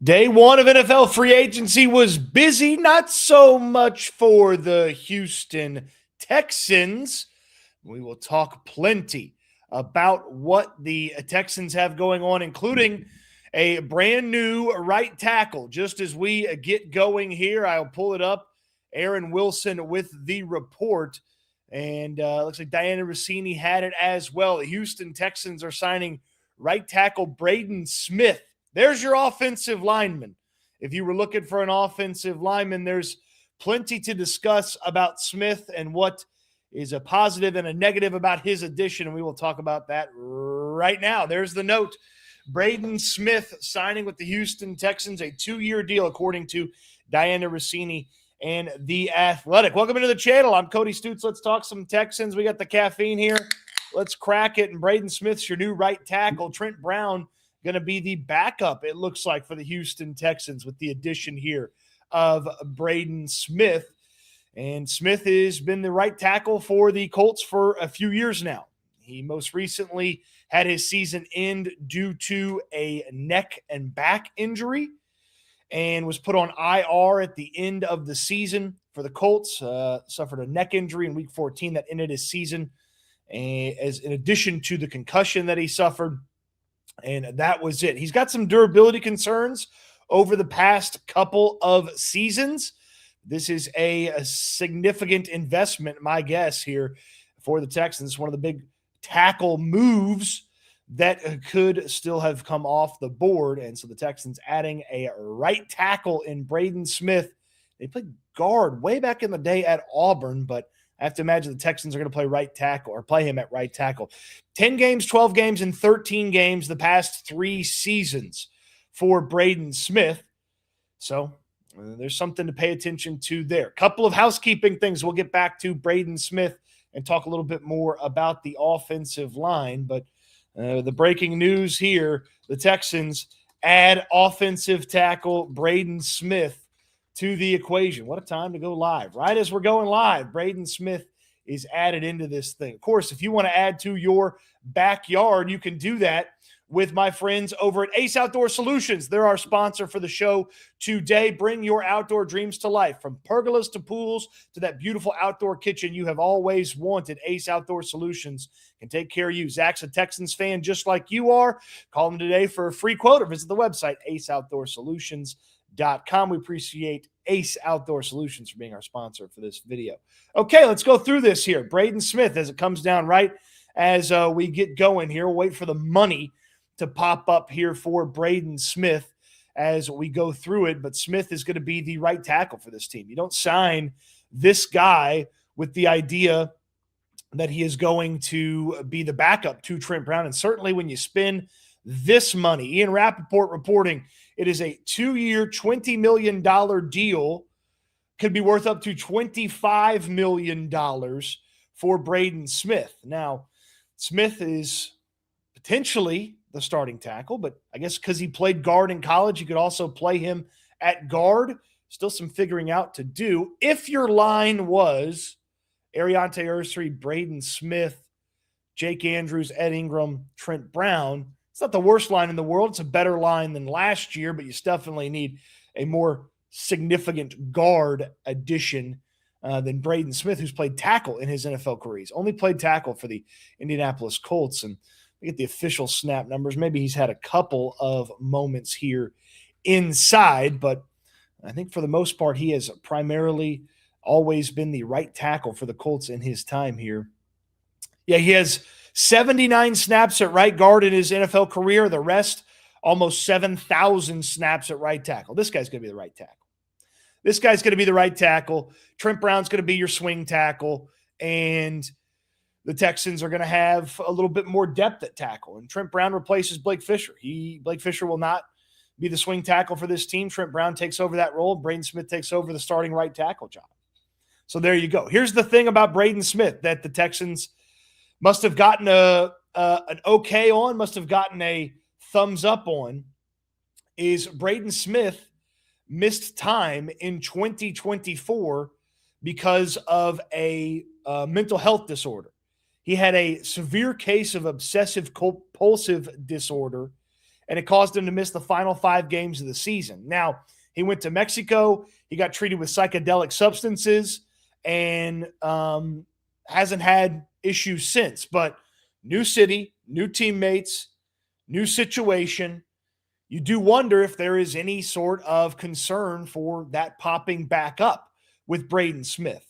Day one of NFL free agency was busy, not so much for the Houston Texans. We will talk plenty about what the Texans have going on, including a brand new right tackle. Just as we get going here, I'll pull it up. Aaron Wilson with the report. And looks like Diana Rossini had it as well. The Houston Texans are signing right tackle Braden Smith. There's your offensive lineman. If you were looking for an offensive lineman, there's plenty to discuss about Smith and what is a positive and a negative about his addition, and we will talk about that right now. There's the note. Braden Smith signing with the Houston Texans, a 2-year deal, according to Diana Rossini and The Athletic. Welcome into the channel. I'm Cody Stoots. Let's talk some Texans. We got the caffeine here. Let's crack it. And Braden Smith's your new right tackle. Trent Brown going to be the backup, it looks like, for the Houston Texans with the addition here of Braden Smith. And Smith has been the right tackle for the Colts for a few years now. He most recently had his season end due to a neck and back injury and was put on IR at the end of the season for the Colts. Suffered a neck injury in Week 14 that ended his season, as in addition to the concussion that he suffered. And that was it. He's got some durability concerns over the past couple of seasons. This is a significant investment, my guess, here for the Texans. One of the big tackle moves that could still have come off the board. And so the Texans adding a right tackle in Braden Smith. They played guard way back in the day at Auburn, but I have to imagine the Texans are going to play right tackle or play him at right tackle. 10 games, 12 games, and 13 games the past 3 seasons for Braden Smith. So there's something to pay attention to there. Couple of housekeeping things. We'll get back to Braden Smith and talk a little bit more about the offensive line. But the breaking news here, the Texans add offensive tackle Braden Smith to the equation. What a time to go live. Right as we're going live, Braden Smith is added into this thing. Of course, if you want to add to your backyard, you can do that with my friends over at Ace Outdoor Solutions. They're our sponsor for the show today. Bring your outdoor dreams to life. From pergolas to pools to that beautiful outdoor kitchen you have always wanted, Ace Outdoor Solutions can take care of you. Zach's a Texans fan just like you are. Call them today for a free quote or visit the website, aceoutdoorsolutions.com. We appreciate Ace Outdoor Solutions for being our sponsor for this video. Okay, let's go through this here. Braden Smith, as it comes down right as we get going here. We'll wait for the money to pop up here for Braden Smith as we go through it. But Smith is going to be the right tackle for this team. You don't sign this guy with the idea that he is going to be the backup to Trent Brown. And certainly when you spend this money, Ian Rappaport reporting it is a 2-year, $20 million deal, could be worth up to $25 million for Braden Smith. Now, Smith is potentially the starting tackle, but I guess because he played guard in college, you could also play him at guard. Still some figuring out to do. If your line was Ariante Ursary, Braden Smith, Jake Andrews, Ed Ingram, Trent Brown, it's not the worst line in the world. It's a better line than last year, but you definitely need a more significant guard addition than Braden Smith, who's played tackle in his NFL career. He's only played tackle for the Indianapolis Colts, and we get the official snap numbers. Maybe he's had a couple of moments here inside, but I think for the most part, he has primarily always been the right tackle for the Colts in his time here. Yeah, he has 79 snaps at right guard in his NFL career. The rest, almost 7,000 snaps at right tackle. This guy's going to be the right tackle. This guy's going to be the right tackle. Trent Brown's going to be your swing tackle, and the Texans are going to have a little bit more depth at tackle. And Trent Brown replaces Blake Fisher. Blake Fisher will not be the swing tackle for this team. Trent Brown takes over that role. Braden Smith takes over the starting right tackle job. So there you go. Here's the thing about Braden Smith that the Texans must have gotten an okay on, must have gotten a thumbs up on, is Braden Smith missed time in 2024 because of a mental health disorder. He had a severe case of obsessive compulsive disorder and it caused him to miss the final 5 games of the season. Now, he went to Mexico. He got treated with psychedelic substances and hasn't had issues since. But new city, new teammates, new situation. You do wonder if there is any sort of concern for that popping back up with Braden Smith.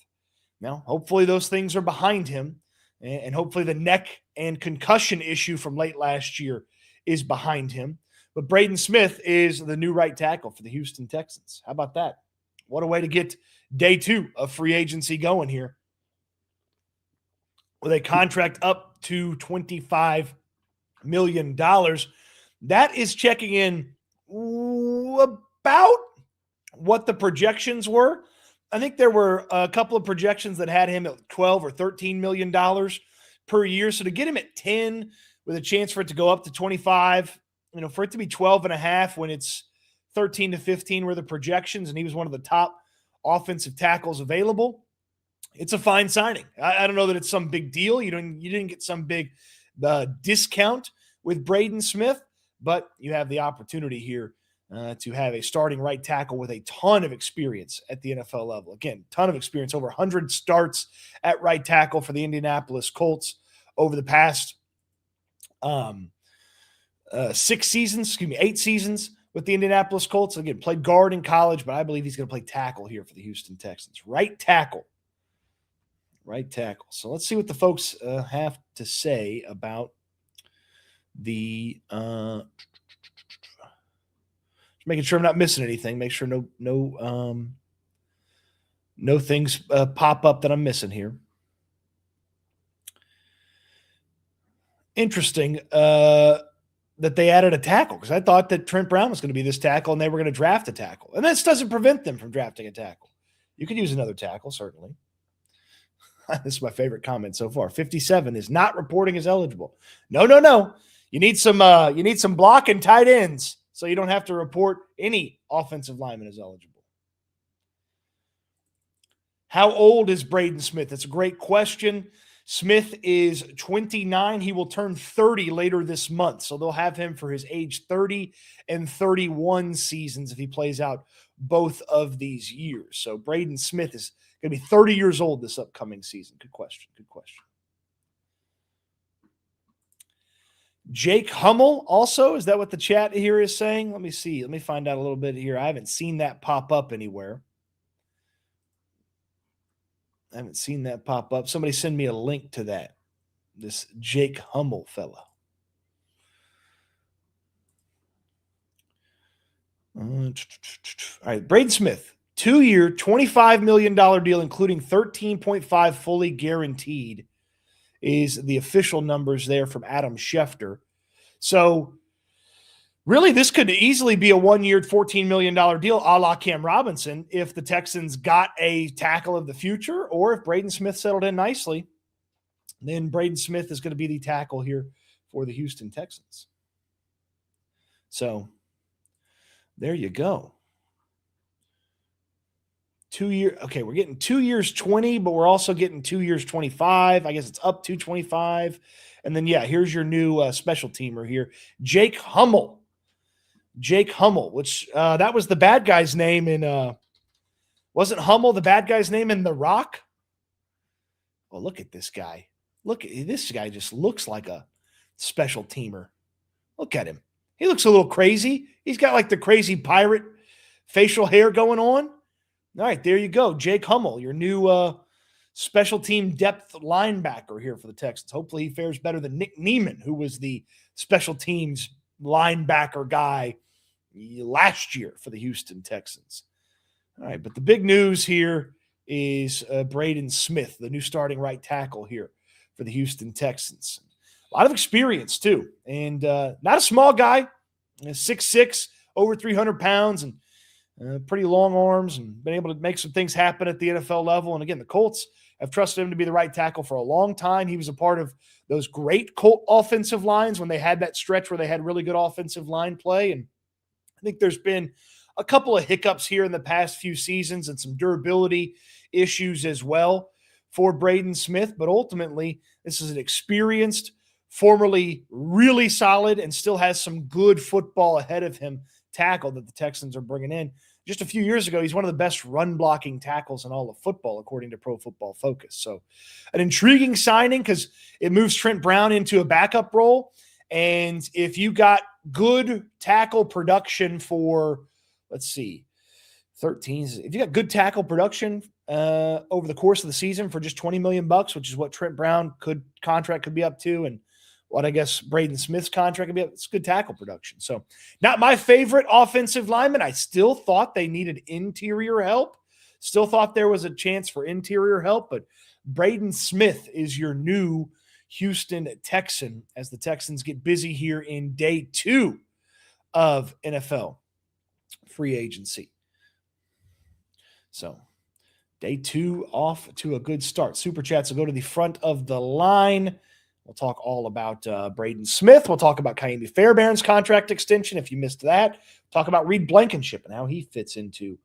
Now, hopefully those things are behind him, and hopefully the neck and concussion issue from late last year is behind him. But Braden Smith is the new right tackle for the Houston Texans. How about that? What a way to get day 2 of free agency going here, with a contract up to $25 million. That is checking in about what the projections were. I think there were a couple of projections that had him at $12 or $13 million per year. So to get him at 10 with a chance for it to go up to 25, for it to be 12 and a half when it's 13 to 15 were the projections, and he was one of the top offensive tackles available, it's a fine signing. I don't know that it's some big deal. You didn't get some big discount with Braden Smith, but you have the opportunity here to have a starting right tackle with a ton of experience at the NFL level. Again, ton of experience, over 100 starts at right tackle for the Indianapolis Colts over the past 8 seasons with the Indianapolis Colts. Again, played guard in college, but I believe he's going to play tackle here for the Houston Texans. Right tackle. So let's see what the folks have to say about the making sure I'm not missing anything. Make sure no things pop up that I'm missing here. Interesting that they added a tackle, because I thought that Trent Brown was going to be this tackle and they were going to draft a tackle. And this doesn't prevent them from drafting a tackle. You could use another tackle, certainly. This is my favorite comment so far. 57 is not reporting as eligible. No. You need some block and tight ends, so you don't have to report any offensive lineman as eligible. How old is Braden Smith? That's a great question. Smith is 29. He will turn 30 later this month, so they'll have him for his age 30 and 31 seasons if he plays out both of these years. So Braden Smith is going to be 30 years old this upcoming season. Good question. Jake Hummel also, is that what the chat here is saying? Let me see. Let me find out a little bit here. I haven't seen that pop up anywhere. Somebody send me a link to that. This Jake Hummel fella. All right, Braden Smith, 2-year, $25 million deal, including $13.5 fully guaranteed, is the official numbers there from Adam Schefter. So really, this could easily be a 1-year, $14 million deal a la Cam Robinson if the Texans got a tackle of the future, or if Braden Smith settled in nicely, then Braden Smith is going to be the tackle here for the Houston Texans. So there you go. 2 year. Okay, we're getting 2 years 20, but we're also getting 2 years 25. I guess it's up to 25. And then, here's your new special teamer here, Jake Hummel. Which that was the bad guy's name in wasn't Hummel the bad guy's name in The Rock? Well, look at this guy. This guy just looks like a special teamer. Look at him. He looks a little crazy. He's got like the crazy pirate facial hair going on. All right, there you go. Jake Hummel, your new special team depth linebacker here for the Texans. Hopefully he fares better than Nick Neiman, who was the special teams linebacker guy last year for the Houston Texans. All right, but the big news here is Braden Smith, the new starting right tackle here for the Houston Texans. A lot of experience, too, and not a small guy, 6'6", over 300 pounds, and pretty long arms, and been able to make some things happen at the NFL level. And again, the Colts have trusted him to be the right tackle for a long time. He was a part of those great Colt offensive lines when they had that stretch where they had really good offensive line play. And I think there's been a couple of hiccups here in the past few seasons and some durability issues as well for Braden Smith. But ultimately, this is an experienced formerly really solid and still has some good football ahead of him tackle that the Texans are bringing in. Just a few years ago, he's one of the best run-blocking tackles in all of football, according to Pro Football Focus. So an intriguing signing because it moves Trent Brown into a backup role. And if you got good tackle production for, let's see, 13, if you got good tackle production over the course of the season for just $20 million, which is what Trent Brown contract could be up to, and what I guess Braden Smith's contract could be up, it's good tackle production. So not my favorite offensive lineman. I still thought they needed interior help. Still thought there was a chance for interior help, but Braden Smith is your new Houston Texan as the Texans get busy here in day 2 of NFL free agency. So day 2 off to a good start. Super Chats will go to the front of the line. We'll talk all about Braden Smith. We'll talk about Ka'imi Fairbairn's contract extension if you missed that. Talk about Reed Blankenship and how he fits into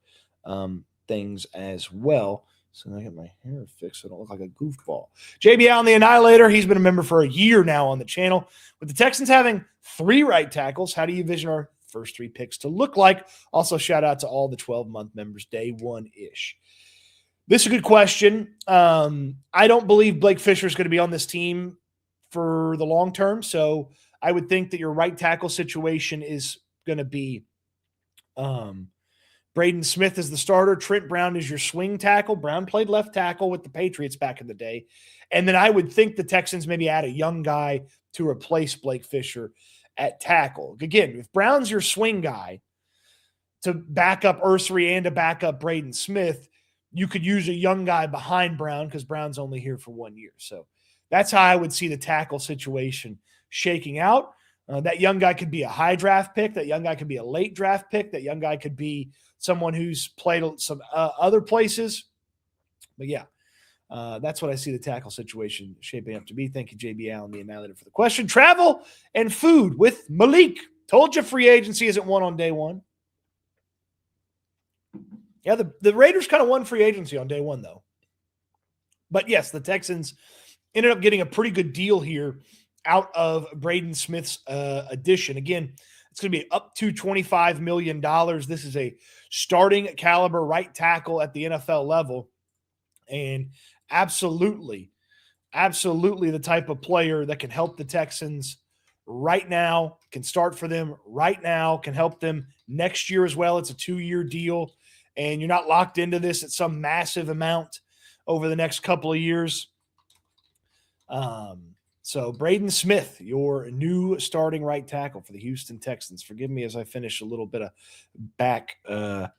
things as well. So I got my hair fixed so I don't look like a goofball. JB Allen, the Annihilator, he's been a member for a year now on the channel. With the Texans having 3 right tackles, how do you envision our first 3 picks to look like? Also, shout out to all the 12-month members, day 1-ish. This is a good question. I don't believe Blake Fisher is going to be on this team for the long term, so I would think that your right tackle situation is going to be Braden Smith is the starter. Trent Brown is your swing tackle. Brown played left tackle with the Patriots back in the day. And then I would think the Texans maybe add a young guy to replace Blake Fisher at tackle. Again, if Brown's your swing guy to back up Ursery and to back up Braden Smith, you could use a young guy behind Brown because Brown's only here for 1 year. So that's how I would see the tackle situation shaking out. That young guy could be a high draft pick. That young guy could be a late draft pick. That young guy could be someone who's played some other places. But yeah, that's what I see the tackle situation shaping up to be. Thank you, JB Allen, the Annihilator, for the question. Travel and food with Malik. Told you free agency isn't won on day 1. Yeah, the Raiders kind of won free agency on day 1, though. But yes, the Texans ended up getting a pretty good deal here out of Braden Smith's addition. Again, it's going to be up to $25 million. This is a starting caliber right tackle at the NFL level. And absolutely the type of player that can help the Texans right now, can start for them right now, can help them next year as well. It's a 2-year deal, and you're not locked into this at some massive amount over the next couple of years. So Braden Smith, your new starting right tackle for the Houston Texans. Forgive me as I finish a little bit of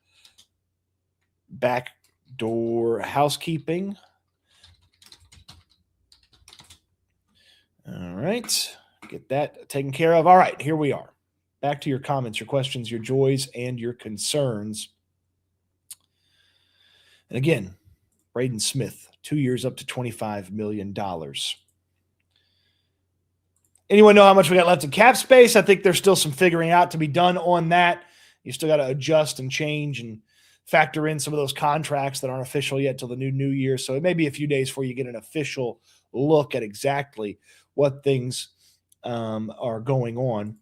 backdoor housekeeping. All right. Get that taken care of. All right, here we are. Back to your comments, your questions, your joys, and your concerns. And again, Braden Smith, 2 years up to $25 million. Anyone know how much we got left in cap space? I think there's still some figuring out to be done on that. You still got to adjust and change and factor in some of those contracts that aren't official yet till the new year. So it may be a few days before you get an official look at exactly what things are going on.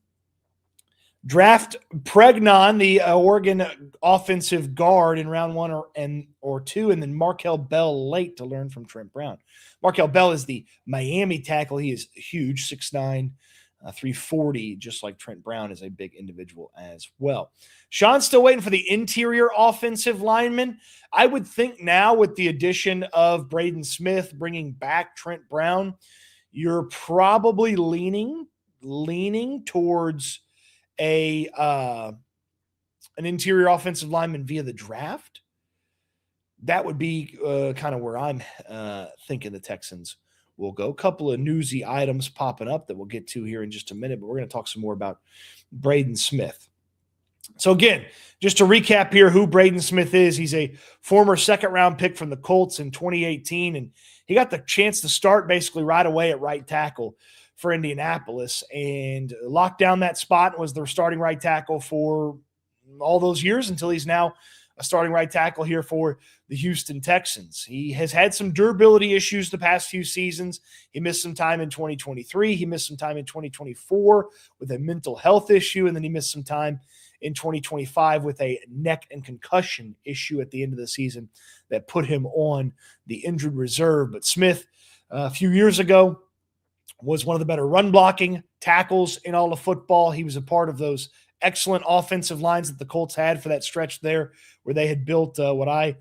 Draft Pregnon, the Oregon offensive guard in round 1 or 2, and then Markel Bell late to learn from Trent Brown. Markel Bell is the Miami tackle. He is huge, 6'9", 340, just like Trent Brown is a big individual as well. Sean's still waiting for the interior offensive lineman. I would think now with the addition of Braden Smith, bringing back Trent Brown, you're probably leaning towards an interior offensive lineman via the draft. That would be kind of where I'm thinking the Texans will go. A couple of newsy items popping up that we'll get to here in just a minute, but we're going to talk some more about Braden Smith. So again, just to recap here who Braden Smith is, he's a former second-round pick from the Colts in 2018, and he got the chance to start basically right away at right tackle for Indianapolis and locked down that spot and was their starting right tackle for all those years until he's now a starting right tackle here for the Houston Texans. He has had some durability issues the past few seasons. He missed some time in 2023. He missed some time in 2024 with a mental health issue, and then he missed some time in 2025 with a neck and concussion issue at the end of the season that put him on the injured reserve. But Smith, a few years ago, was one of the better run blocking tackles in all of football. He was a part of those excellent offensive lines that the Colts had for that stretch there where they had built what I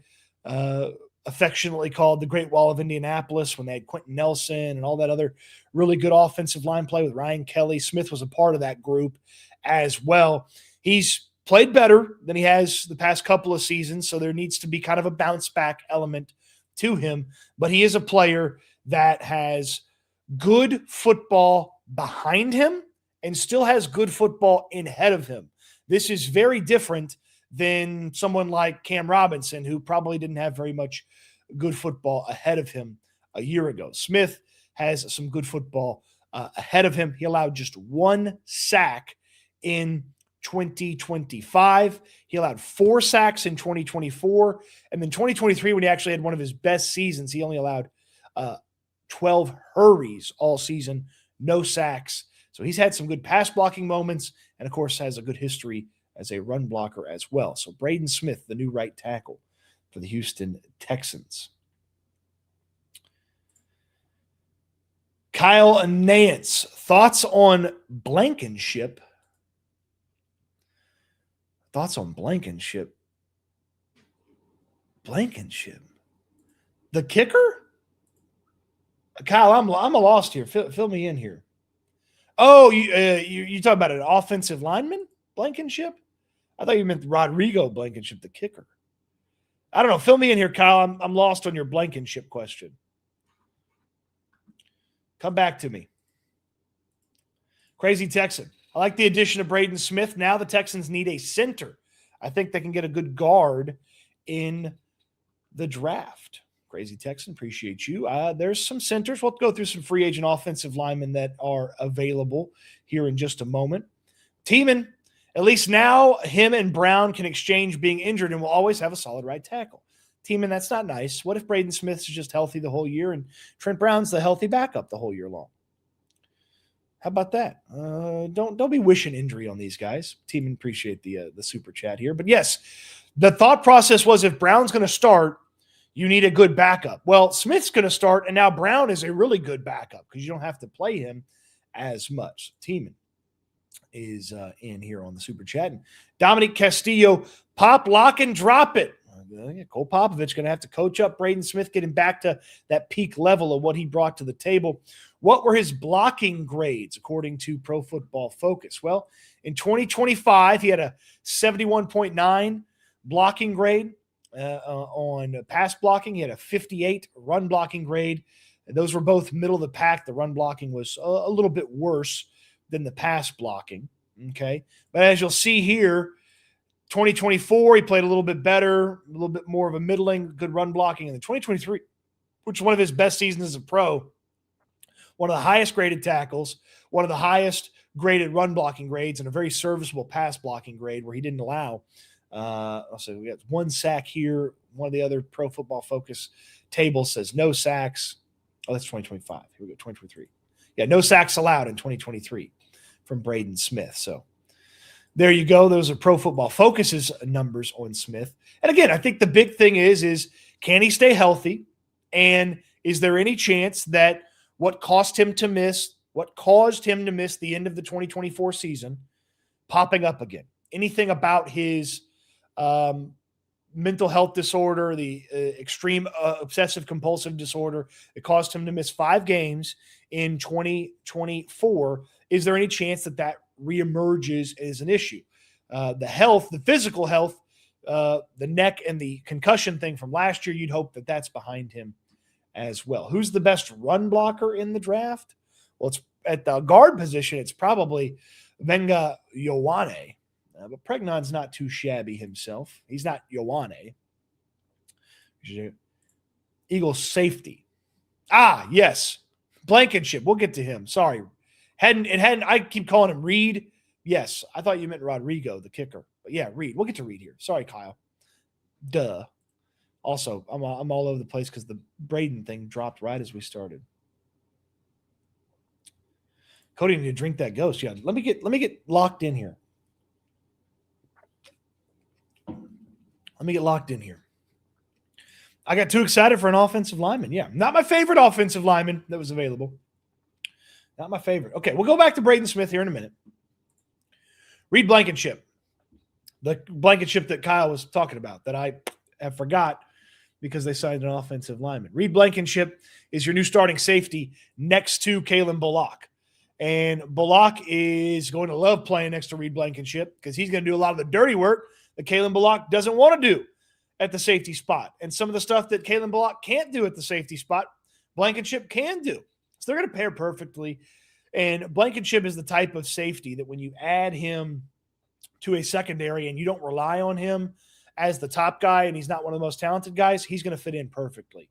affectionately called the Great Wall of Indianapolis, when they had Quentin Nelson and all that other really good offensive line play with Ryan Kelly. Smith was a part of that group as well. He's played better than he has the past couple of seasons, so there needs to be kind of a bounce back element to him, but he is a player that has good football behind him and still has good football ahead of him. This is very different than someone like Cam Robinson, who probably didn't have very much good football ahead of him a year ago. Smith has some good football ahead of him. He allowed just 1 sack in 2025. He allowed 4 sacks in 2024. And then 2023, when he actually had one of his best seasons, he only allowed 12 hurries all season, no sacks. So he's had some good pass blocking moments and, of course, has a good history as a run blocker as well. So Braden Smith, the new right tackle for the Houston Texans. Kyle Nance, thoughts on Blankenship? Thoughts on Blankenship? Blankenship. The kicker? Kyle, I'm a lost here. Fill me in here. Oh, you talking about an offensive lineman, Blankenship? I thought you meant Rodrigo Blankenship, the kicker. I don't know. Fill me in here, Kyle. I'm lost on your Blankenship question. Come back to me. Crazy Texan. I like the addition of Braden Smith. Now the Texans need a center. I think they can get a good guard in the draft. Crazy Texan, appreciate you. There's some centers. We'll go through some free agent offensive linemen that are available here in just a moment. Tiemann, at least now him and Brown can exchange being injured and will always have a solid right tackle. Tiemann, that's not nice. What if Braden Smith's just healthy the whole year and Trent Brown's the healthy backup the whole year long? How about that? Don't be wishing injury on these guys. Tiemann, appreciate the super chat here. But yes, the thought process was if Brown's going to start, you need a good backup. Well, Smith's going to start, and now Brown is a really good backup because you don't have to play him as much. Tiemann is in here on the super chat. And Dominic Castillo, pop, lock, and drop it. Cole Popovich going to have to coach up Braden Smith, get him back to that peak level of what he brought to the table. What were his blocking grades according to Pro Football Focus? Well, in 2025, he had a 71.9 blocking grade. On pass blocking, he had a 58 run blocking grade. Those were both middle of the pack. The run blocking was a little bit worse than the pass blocking. Okay. But as you'll see here, 2024, he played a little bit better, a little bit more of a middling, good run blocking. And then 2023, which is one of his best seasons as a pro, one of the highest graded tackles, one of the highest graded run blocking grades, and a very serviceable pass blocking grade where he didn't allow. So we got 1 sack here. One of the other Pro Football Focus tables says no sacks. Oh, that's 2025. Here we go, 2023. Yeah, no sacks allowed in 2023 from Braden Smith. So there you go. Those are Pro Football Focus's numbers on Smith. And again, I think the big thing is can he stay healthy? And is there any chance that what caused him to miss the end of the 2024 season popping up again? Anything about his mental health disorder, the extreme obsessive compulsive disorder that caused him to miss 5 games in 2024. Is there any chance that reemerges as an issue? The physical health, the neck and the concussion thing from last year, you'd hope that that's behind him as well. Who's the best run blocker in the draft? Well, it's at the guard position. It's probably Venga Ioane. But Pregnon's not too shabby himself. He's not Ioane. Eagles safety. Yes. Blankenship. We'll get to him. Sorry. I keep calling him Reed. Yes. I thought you meant Rodrigo, the kicker. But yeah, Reed. We'll get to Reed here. Sorry, Kyle. Duh. Also, I'm all over the place because the Braden thing dropped right as we started. Cody, need to drink that ghost. Yeah, let me get locked in here. Let me get locked in here. I got too excited for an offensive lineman. Yeah, not my favorite offensive lineman that was available. Not my favorite. Okay, we'll go back to Braden Smith here in a minute. Reed Blankenship. The Blankenship that Kyle was talking about that I have forgot because they signed an offensive lineman. Reed Blankenship is your new starting safety next to Kalen Bullock. And Bullock is going to love playing next to Reed Blankenship because he's going to do a lot of the dirty work that Kalen Bullock doesn't want to do at the safety spot. And some of the stuff that Kalen Bullock can't do at the safety spot, Blankenship can do. So they're going to pair perfectly. And Blankenship is the type of safety that when you add him to a secondary and you don't rely on him as the top guy and he's not one of the most talented guys, he's going to fit in perfectly.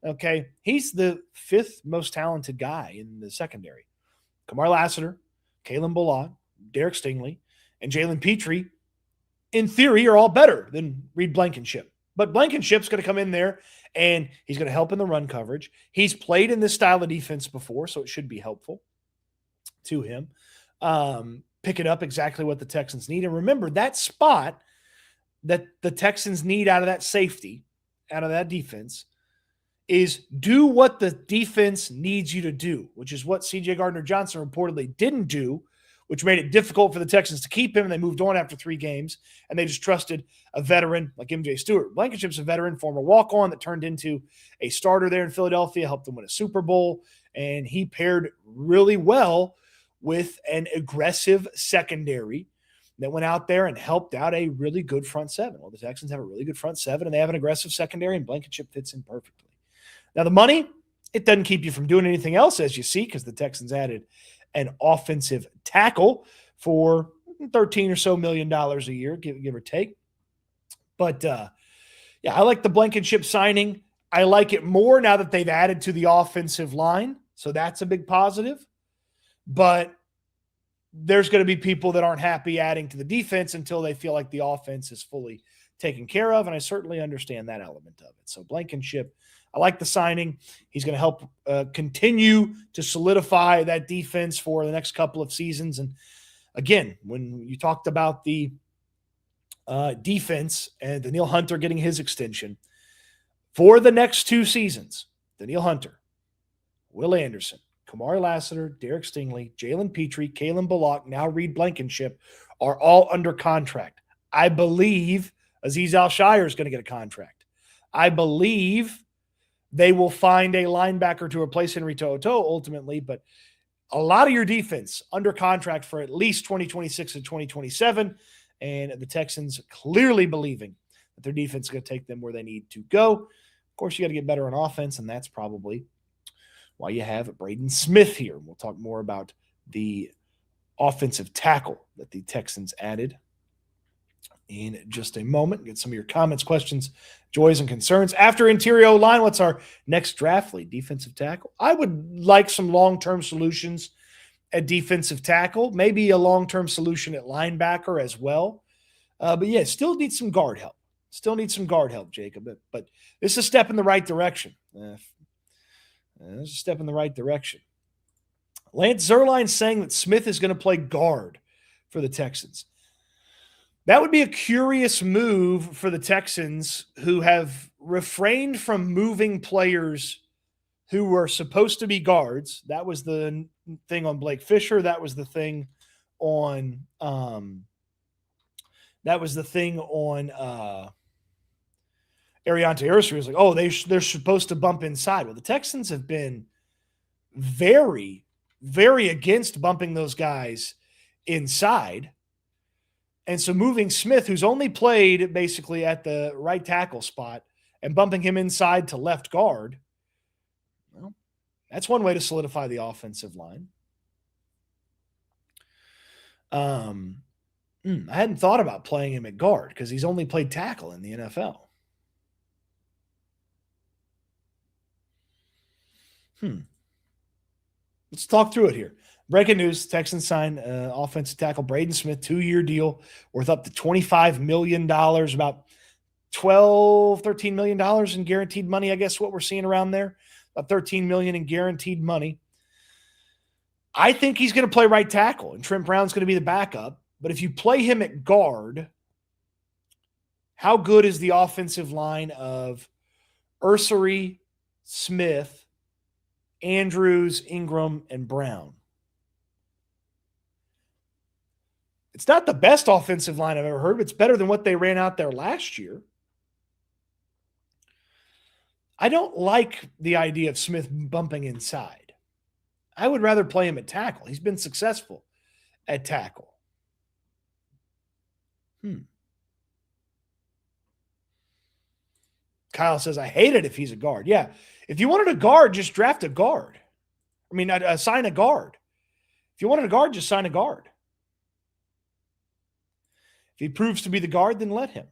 Okay? He's the fifth most talented guy in the secondary. Kamar Lassiter, Kalen Bullock, Derek Stingley, and Jalen Petrie, in theory, are all better than Reed Blankenship. But Blankenship's going to come in there, and he's going to help in the run coverage. He's played in this style of defense before, so it should be helpful to him. Picking up exactly what the Texans need. And remember, that spot that the Texans need out of that safety, out of that defense, is do what the defense needs you to do, which is what C.J. Gardner-Johnson reportedly didn't do, which made it difficult for the Texans to keep him, and they moved on after 3 games, and they just trusted a veteran like M.J. Stewart. Blankenship's a veteran, former walk-on that turned into a starter there in Philadelphia, helped them win a Super Bowl, and he paired really well with an aggressive secondary that went out there and helped out a really good front seven. Well, the Texans have a really good front seven, and they have an aggressive secondary, and Blankenship fits in perfectly. Now, the money, it doesn't keep you from doing anything else, as you see, because the Texans added an offensive tackle for $13 or so million a year, give or take. But, yeah, I like the Blankenship signing. I like it more now that they've added to the offensive line, so that's a big positive. But there's going to be people that aren't happy adding to the defense until they feel like the offense is fully taken care of, and I certainly understand that element of it. So Blankenship, I like the signing. He's going to help continue to solidify that defense for the next couple of seasons. And again, when you talked about the defense and Danielle Hunter getting his extension, for the next 2 seasons, Danielle Hunter, Will Anderson, Kamari Lassiter, Derek Stingley, Jalen Petrie, Kalen Bullock, now Reed Blankenship are all under contract. I believe Azeez Al-Shire is going to get a contract. I believe they will find a linebacker to replace Henry To'oTo'o ultimately, but a lot of your defense under contract for at least 2026 and 2027, and the Texans clearly believing that their defense is going to take them where they need to go. Of course, you got to get better on offense, and that's probably why you have Braden Smith here. We'll talk more about the offensive tackle that the Texans added in just a moment. Get some of your comments, questions, joys, and concerns. After interior line, what's our next draft lead? Defensive tackle. I would like some long-term solutions at defensive tackle, maybe a long-term solution at linebacker as well. But yeah, still need some guard help. Jacob. But this is a step in the right direction. This is a step in the right direction. Lance Zierlein saying that Smith is going to play guard for the Texans. That would be a curious move for the Texans, who have refrained from moving players who were supposed to be guards. That was the thing on Blake Fisher. That was the thing on Ariante Ursu. Was like, oh, they're supposed to bump inside. Well, the Texans have been very, very against bumping those guys inside. And so moving Smith, who's only played basically at the right tackle spot, and bumping him inside to left guard, well, that's one way to solidify the offensive line. I hadn't thought about playing him at guard because he's only played tackle in the NFL. Let's talk through it here. Breaking news, Texans signed offensive tackle Braden Smith, 2-year deal worth up to $25 million, about $13 million in guaranteed money, I guess what we're seeing around there. About $13 million in guaranteed money. I think he's going to play right tackle, and Trent Brown's going to be the backup. But if you play him at guard, how good is the offensive line of Ursery, Smith, Andrews, Ingram, and Brown? It's not the best offensive line I've ever heard, but it's better than what they ran out there last year. I don't like the idea of Smith bumping inside. I would rather play him at tackle. He's been successful at tackle. Kyle says, I hate it if he's a guard. Yeah. If you wanted a guard, just draft a guard. Sign a guard. If you wanted a guard, just sign a guard. If he proves to be the guard, then let him.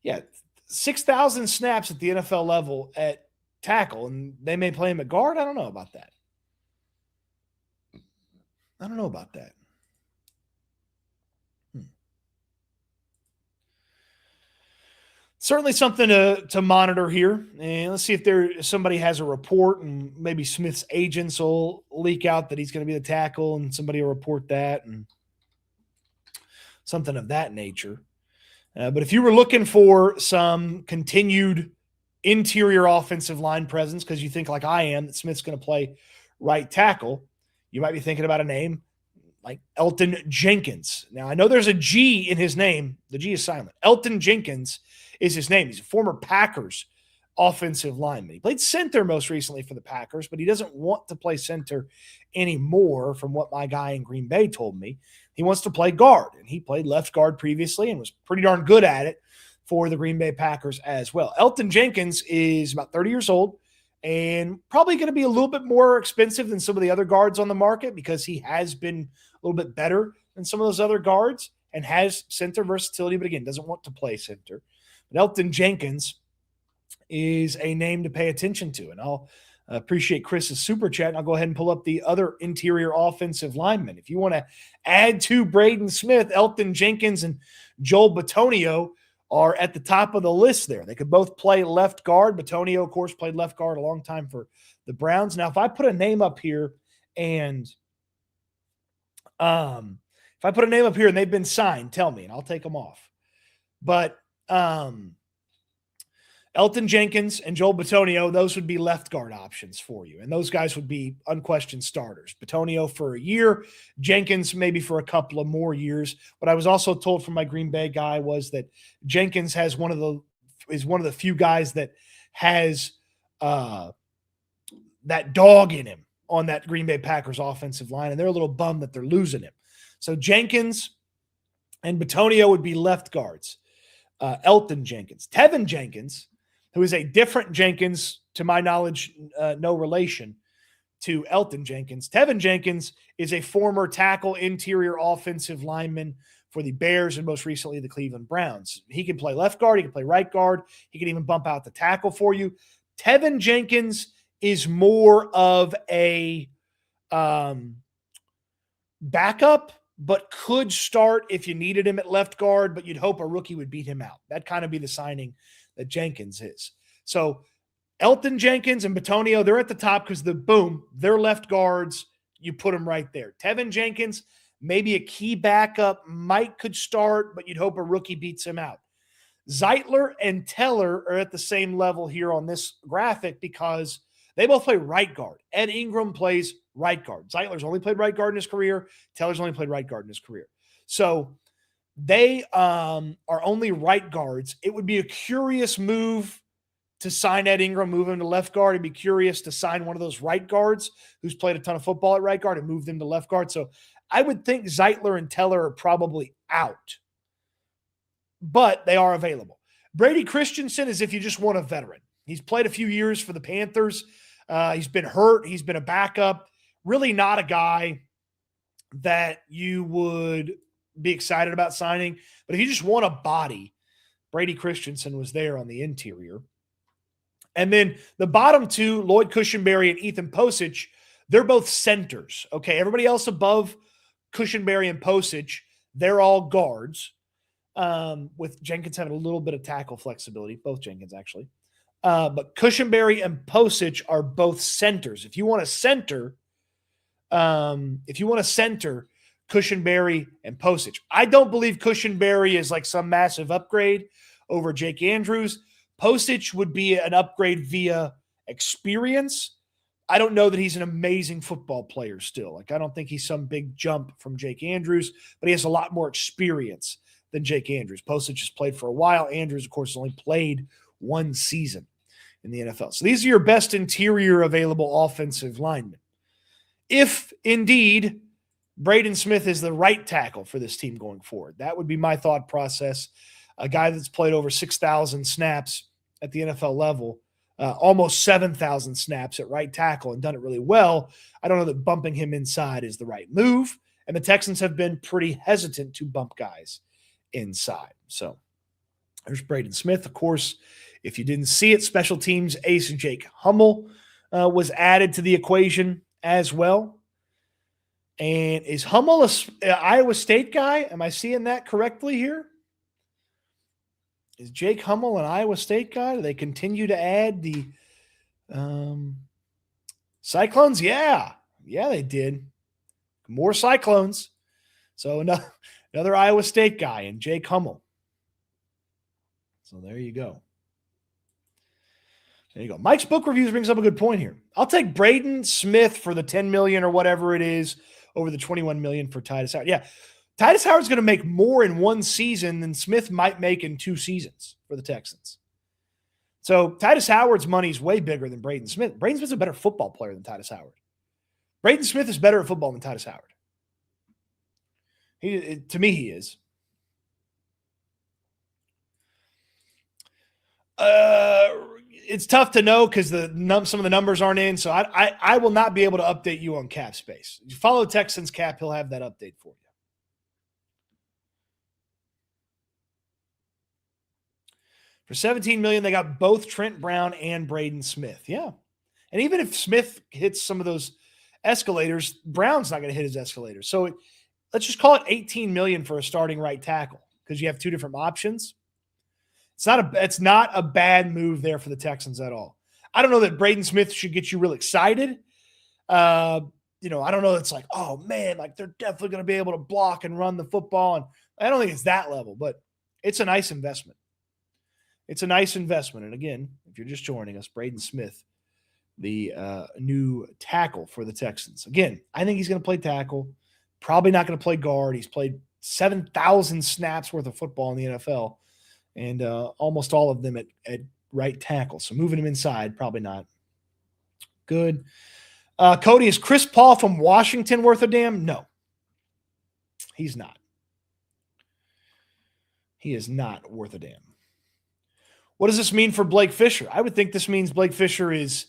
Yeah. 6,000 snaps at the NFL level at tackle, and they may play him at guard. I don't know about that. Certainly something to monitor here. And let's see if somebody has a report, and maybe Smith's agents will leak out that he's going to be the tackle, and somebody will report that and something of that nature. But if you were looking for some continued interior offensive line presence, because you think like I am that Smith's going to play right tackle, you might be thinking about a name like Elton Jenkins. Now, I know there's a G in his name. The G is silent. Elton Jenkins is his name. He's a former Packers offensive lineman. He played center most recently for the Packers, but he doesn't want to play center anymore from what my guy in Green Bay told me. He wants to play guard, and he played left guard previously and was pretty darn good at it for the Green Bay Packers as well. Elton Jenkins is about 30 years old and probably going to be a little bit more expensive than some of the other guards on the market because he has been a little bit better than some of those other guards and has center versatility, but again, doesn't want to play center. But Elton Jenkins is a name to pay attention to, and I'll appreciate Chris's super chat, and I'll go ahead and pull up the other interior offensive linemen. If you want to add to Braden Smith, Elton Jenkins and Joel Bitonio are at the top of the list there. They could both play left guard. Bitonio, of course, played left guard a long time for the Browns. Now, if I put a name up here and they've been signed, tell me, and I'll take them off. But Elton Jenkins and Joel Bitonio, those would be left guard options for you. And those guys would be unquestioned starters. Bitonio for a year, Jenkins maybe for a couple of more years. What I was also told from my Green Bay guy was that Jenkins is one of the few guys that has that dog in him on that Green Bay Packers offensive line. And they're a little bummed that they're losing him. So Jenkins and Bitonio would be left guards. Elton Jenkins. Tevin Jenkins, who is a different Jenkins, to my knowledge, no relation to Elton Jenkins. Tevin Jenkins is a former tackle interior offensive lineman for the Bears and most recently the Cleveland Browns. He can play left guard. He can play right guard. He can even bump out the tackle for you. Tevin Jenkins is more of a backup, but could start if you needed him at left guard, but you'd hope a rookie would beat him out. That'd kind of be the signing that Jenkins is. So Elton Jenkins and Bitonio, they're at the top because they're left guards. You put them right there. Tevin Jenkins, maybe a key backup, could start, but you'd hope a rookie beats him out. Zeitler and Teller are at the same level here on this graphic because they both play right guard. Ed Ingram plays right guard. Zeitler's only played right guard in his career. Teller's only played right guard in his career. So they are only right guards. It would be a curious move to sign Ed Ingram, move him to left guard. It'd be curious to sign one of those right guards who's played a ton of football at right guard and move them to left guard. So I would think Zeitler and Teller are probably out, but they are available. Brady Christensen is if you just want a veteran. He's played a few years for the Panthers. He's been hurt. He's been a backup. Really not a guy that you would be excited about signing. But if you just want a body, Brady Christensen was there on the interior. And then the bottom two, Lloyd Cushenberry and Ethan Posich, they're both centers. Okay, everybody else above Cushenberry and Posich, they're all guards. with Jenkins having a little bit of tackle flexibility, both Jenkins actually. But Cushenberry and Posich are both centers. If you want to center, Cushenberry and Posich. I don't believe Cushenberry is like some massive upgrade over Jake Andrews. Posich would be an upgrade via experience. I don't know that he's an amazing football player still. Like, I don't think he's some big jump from Jake Andrews, but he has a lot more experience than Jake Andrews. Posich has played for a while. Andrews, of course, only played one season in the NFL. So these are your best interior available offensive linemen. If indeed Braden Smith is the right tackle for this team going forward, that would be my thought process. A guy that's played over 6,000 snaps at the NFL level, almost 7,000 snaps at right tackle and done it really well. I don't know that bumping him inside is the right move. And the Texans have been pretty hesitant to bump guys inside. So there's Braden Smith. Of course, if you didn't see it, special teams ace Jake Hummel was added to the equation as well. And is Hummel an Iowa State guy? Am I seeing that correctly here? Is Jake Hummel an Iowa State guy? Do they continue to add the Cyclones? Yeah, they did. More Cyclones. So another Iowa State guy and Jake Hummel. So there you go. There you go. Mike's book reviews brings up a good point here. I'll take Braden Smith for the $10 million or whatever it is over the $21 million for Tytus Howard. Yeah, Tytus Howard's going to make more in one season than Smith might make in 2 seasons for the Texans. So Tytus Howard's money is way bigger than Braden Smith. Braden Smith's a better football player than Tytus Howard. Braden Smith is better at football than Tytus Howard. To me, he is. It's tough to know because some of the numbers aren't in. So I will not be able to update you on cap space. If you follow Texans cap, he'll have that update for you. For $17 million, they got both Trent Brown and Braden Smith. Yeah. And even if Smith hits some of those escalators, Brown's not going to hit his escalators. So let's just call it $18 million for a starting right tackle because you have 2 different options. It's not a bad move there for the Texans at all. I don't know that Braden Smith should get you real excited. I don't know. It's like, oh man, like they're definitely going to be able to block and run the football. And I don't think it's that level, but it's a nice investment. It's a nice investment. And again, if you're just joining us, Braden Smith, the new tackle for the Texans. Again, I think he's going to play tackle. Probably not going to play guard. He's played 7,000 snaps worth of football in the NFL. And almost all of them at right tackle. So moving him inside, probably not. Good. Cody, is Chris Paul from Washington worth a damn? No. He's not. He is not worth a damn. What does this mean for Blake Fisher? I would think this means Blake Fisher is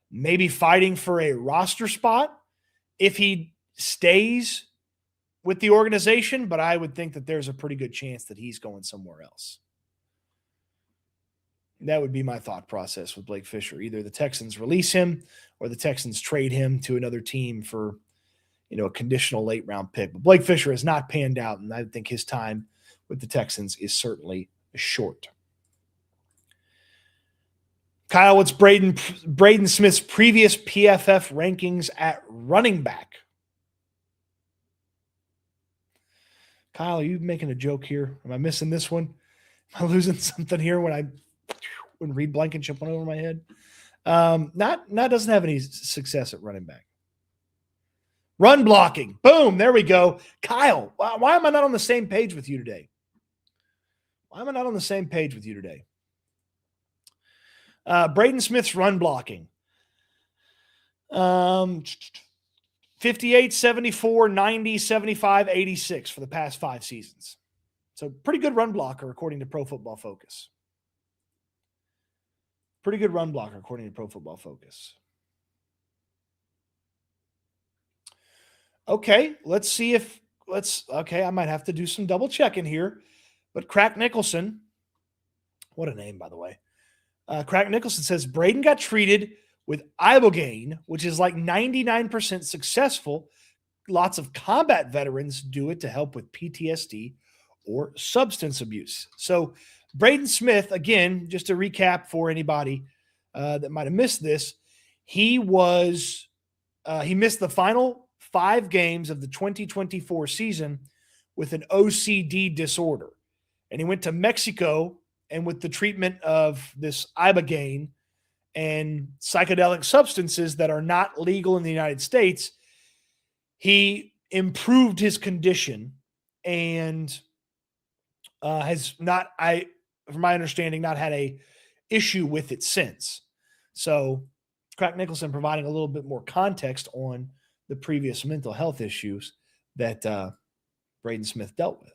maybe fighting for a roster spot if he stays with the organization, but I would think that there's a pretty good chance that he's going somewhere else. That would be my thought process with Blake Fisher. Either the Texans release him or the Texans trade him to another team for, a conditional late round pick. But Blake Fisher has not panned out, and I think his time with the Texans is certainly short. Kyle, what's Braden Smith's previous PFF rankings at running back? Kyle, are you making a joke here? Am I missing this one? Am I losing something here when Reed Blankenship went over my head? Not doesn't have any success at running back. Run blocking. Boom. There we go. Kyle, why am I not on the same page with you today? Braden Smith's run blocking. 58, 74, 90, 75, 86 for the past 5 seasons. So pretty good run blocker according to Pro Football Focus. Okay, let's see I might have to do some double checking here. But Crack Nicholson, what a name, by the way. Crack Nicholson says Braden got treated with ibogaine, which is like 99% successful. Lots of combat veterans do it to help with PTSD or substance abuse. So Braden Smith, again, just to recap for anybody that might have missed this, he missed the final 5 games of the 2024 season with an OCD disorder. And he went to Mexico, and with the treatment of this ibogaine and psychedelic substances that are not legal in the United States, he improved his condition and has not, from my understanding, not had a issue with it since. So Crack Nicholson providing a little bit more context on the previous mental health issues that Braden Smith dealt with.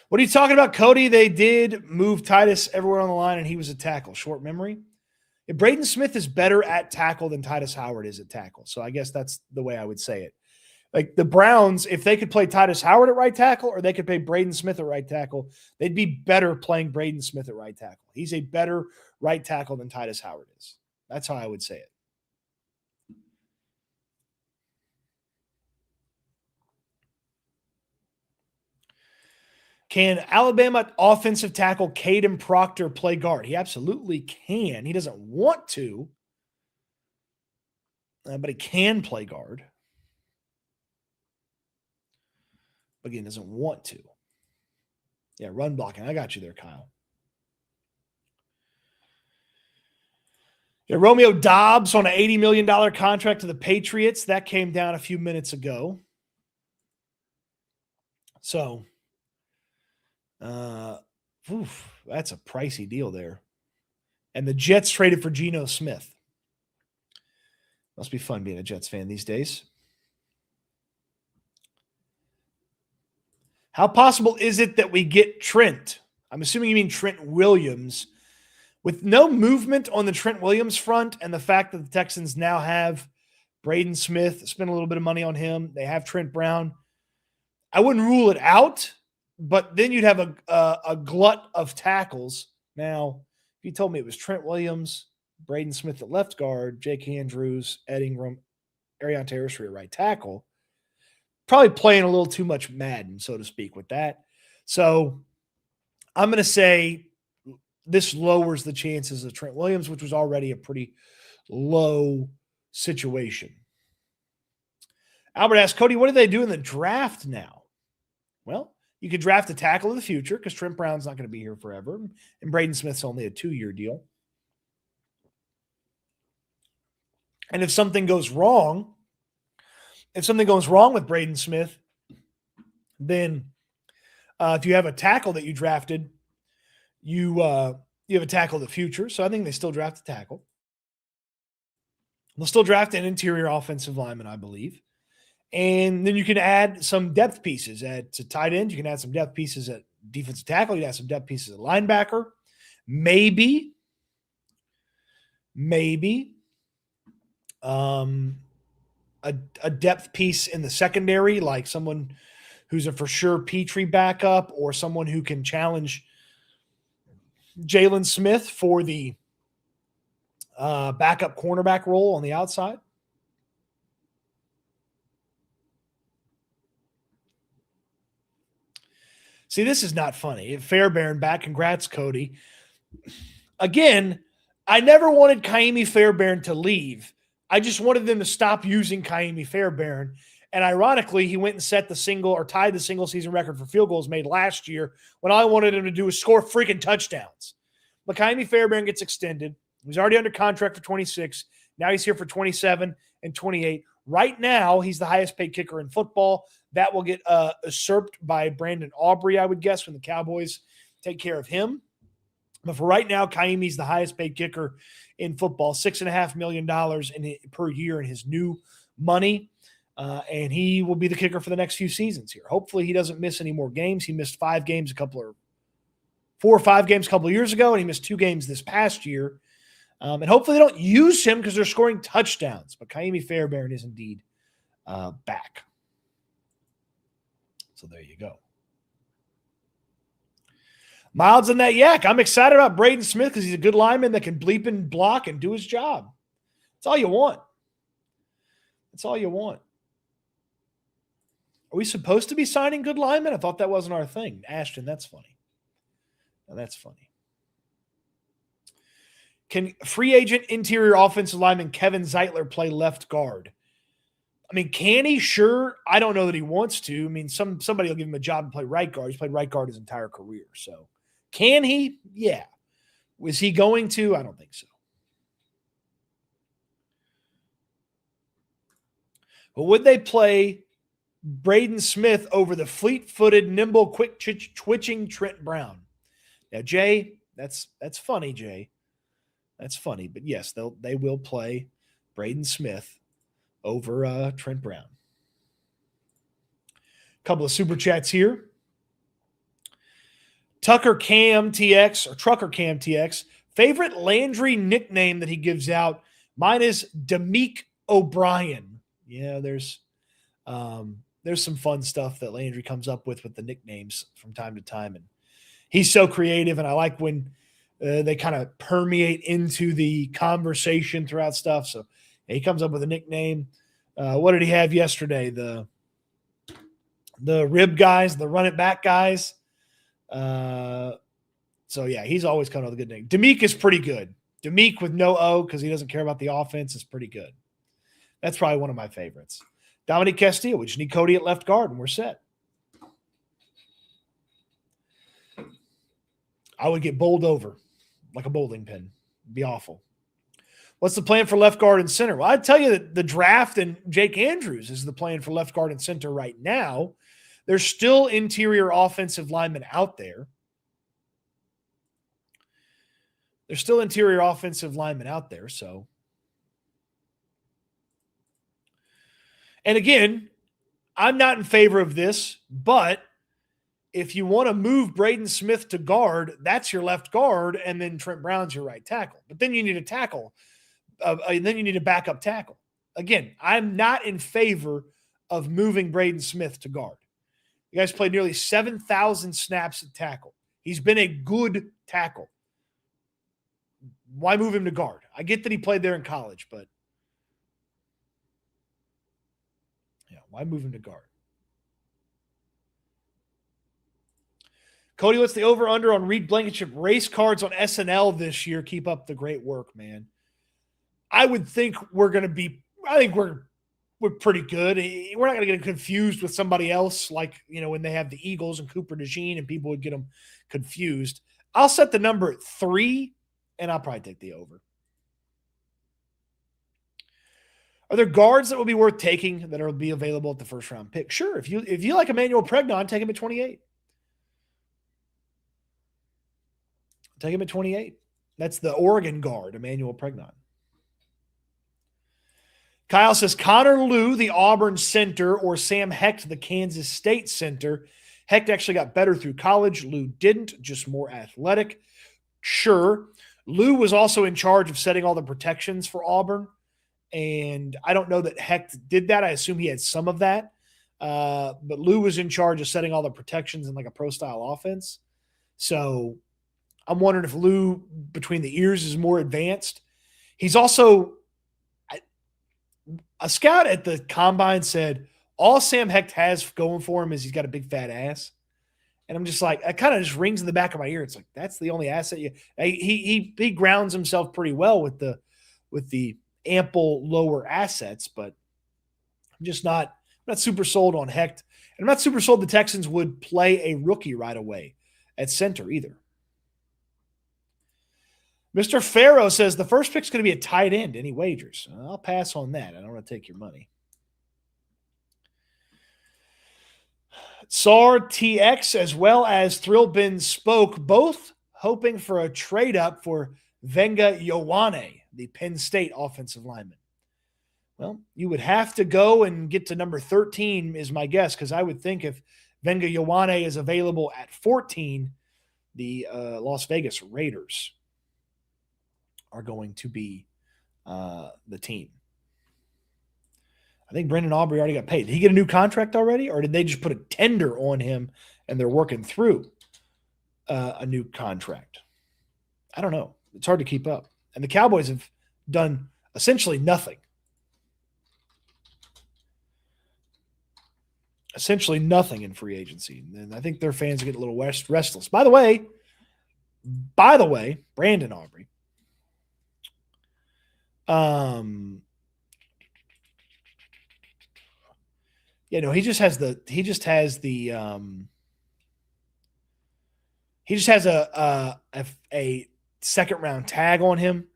What are you talking about, Cody? They did move Tytus everywhere on the line, and he was a tackle. Short memory. If Braden Smith is better at tackle than Tytus Howard is at tackle. So I guess that's the way I would say it. Like the Browns, if they could play Tytus Howard at right tackle or they could play Braden Smith at right tackle, they'd be better playing Braden Smith at right tackle. He's a better right tackle than Tytus Howard is. That's how I would say it. Can Alabama offensive tackle Caden Proctor play guard? He absolutely can. He doesn't want to, but he can play guard. But again, doesn't want to. Yeah, run blocking. I got you there, Kyle. Yeah, Romeo Dobbs on an $80 million contract to the Patriots. That came down a few minutes ago. So, that's a pricey deal there. And the Jets traded for Geno Smith. Must be fun being a Jets fan these days. How possible is it that we get Trent? I'm assuming you mean Trent Williams. With no movement on the Trent Williams front and the fact that the Texans now have Braden Smith, spend a little bit of money on him. They have Trent Brown. I wouldn't rule it out, but then you'd have a glut of tackles. Now, if you told me it was Trent Williams, Braden Smith at left guard, Jake Andrews, Ed Ingram, Arion Territory at right tackle, probably playing a little too much Madden, so to speak, with that. So I'm going to say this lowers the chances of Trent Williams, which was already a pretty low situation. Albert asks, Cody, what do they do in the draft now? Well, you could draft a tackle of the future because Trent Brown's not going to be here forever, and Braden Smith's only a 2-year deal. And if something goes wrong with Braden Smith, then if you have a tackle that you drafted, you have a tackle of the future. So I think they still draft a tackle. They'll still draft an interior offensive lineman, I believe. And then you can add some depth pieces at tight end. You can add some depth pieces at defensive tackle. You can add some depth pieces at linebacker. Maybe a depth piece in the secondary, like someone who's a for sure Petrie backup or someone who can challenge Jalen Smith for the backup cornerback role on the outside. See, this is not funny. Fairbairn back. Congrats, Cody. Again, I never wanted Kaimi Fairbairn to leave. I just wanted them to stop using Kaimi Fairbairn. And ironically, he went and set the tied the single season record for field goals made last year when all I wanted him to do was score freaking touchdowns. But Kaimi Fairbairn gets extended. He's already under contract for 26. Now he's here for 27 and 28. Right now, he's the highest paid kicker in football. That will get usurped by Brandon Aubrey, I would guess, when the Cowboys take care of him. But for right now, Kaimi's the highest paid kicker in football, $6.5 million per year in his new money. And he will be the kicker for the next few seasons here. Hopefully he doesn't miss any more games. He missed 4 or 5 games a couple of years ago, and he missed 2 games this past year. And hopefully they don't use him because they're scoring touchdowns. But Kaimi Fairbairn is indeed back. So there you go. Miles in that yak. I'm excited about Braden Smith because he's a good lineman that can bleep and block and do his job. That's all you want. That's all you want. Are we supposed to be signing good linemen? I thought that wasn't our thing. Ashton, that's funny. Now, that's funny. Can free agent interior offensive lineman Kevin Zeitler play left guard? I mean, can he? Sure. I don't know that he wants to. I mean, somebody will give him a job to play right guard. He's played right guard his entire career. So can he? Yeah. Was he going to? I don't think so. But would they play Braden Smith over the fleet-footed, nimble, quick twitching Trent Brown? Now, Jay, that's funny, Jay. That's funny. But yes, they will play Braden Smith over Trent Brown. A couple of super chats here. Trucker Cam TX, favorite Landry nickname that he gives out. Mine is Demeek O'Brien. Yeah, there's some fun stuff that Landry comes up with the nicknames from time to time, and he's so creative. And I like when they kind of permeate into the conversation throughout stuff. So he comes up with a nickname. What did he have yesterday? The rib guys, the run it back guys. So yeah, he's always coming up with a good name. Demeek is pretty good. Demeek with no O because he doesn't care about the offense is pretty good. That's probably one of my favorites. Dominic Castillo, we just need Cody at left guard and we're set. I would get bowled over like a bowling pin. It'd be awful. What's the plan for left guard and center? Well, I'd tell you that the draft and Jake Andrews is the plan for left guard and center right now. There's still interior offensive linemen out there. So. And again, I'm not in favor of this, but if you want to move Braden Smith to guard, that's your left guard, and then Trent Brown's your right tackle. But then you need a tackle. And then you need a backup tackle. Again, I'm not in favor of moving Braden Smith to guard. You guys played nearly 7,000 snaps at tackle. He's been a good tackle. Why move him to guard? I get that he played there in college, but why move him to guard? Cody, what's the over-under on Reed Blankenship race cards on SNL this year? Keep up the great work, man. I would think we're pretty good. We're not going to get confused with somebody else like, when they have the Eagles and Cooper DeJean and people would get them confused. I'll set the number at 3, and I'll probably take the over. Are there guards that will be worth taking that will be available at the first round pick? Sure. If you like Emmanuel Pregnon, take him at 28. Take him at 28. That's the Oregon guard, Emmanuel Pregnon. Kyle says Connor Lew, the Auburn center, or Sam Hecht, the Kansas State center. Hecht actually got better through college. Lew didn't, just more athletic. Sure. Lew was also in charge of setting all the protections for Auburn. And I don't know that Hecht did that. I assume he had some of that. But Lew was in charge of setting all the protections in like a pro-style offense. So I'm wondering if Lew, between the ears, is more advanced. He's also – a scout at the Combine said all Sam Hecht has going for him is he's got a big fat ass. And I'm just like – it kind of just rings in the back of my ear. It's like that's the only asset you – he grounds himself pretty well with the ample lower assets, but I'm not super sold on Hecht. And I'm not super sold the Texans would play a rookie right away at center either. Mr. Farrow says the first pick's going to be a tight end. Any wagers? I'll pass on that. I don't want to take your money. SAR TX as well as Thrillbin spoke, both hoping for a trade up for Venga Ioane, the Penn State offensive lineman. Well, you would have to go and get to number 13 is my guess, because I would think if Venga Ioane is available at 14, the Las Vegas Raiders are going to be the team. I think Brendan Aubrey already got paid. Did he get a new contract already, or did they just put a tender on him and they're working through a new contract? I don't know. It's hard to keep up. And the Cowboys have done essentially nothing. essentially nothing in free agency. And I think their fans get a little restless. By the way, Brandon Aubrey. He just has a second round tag on him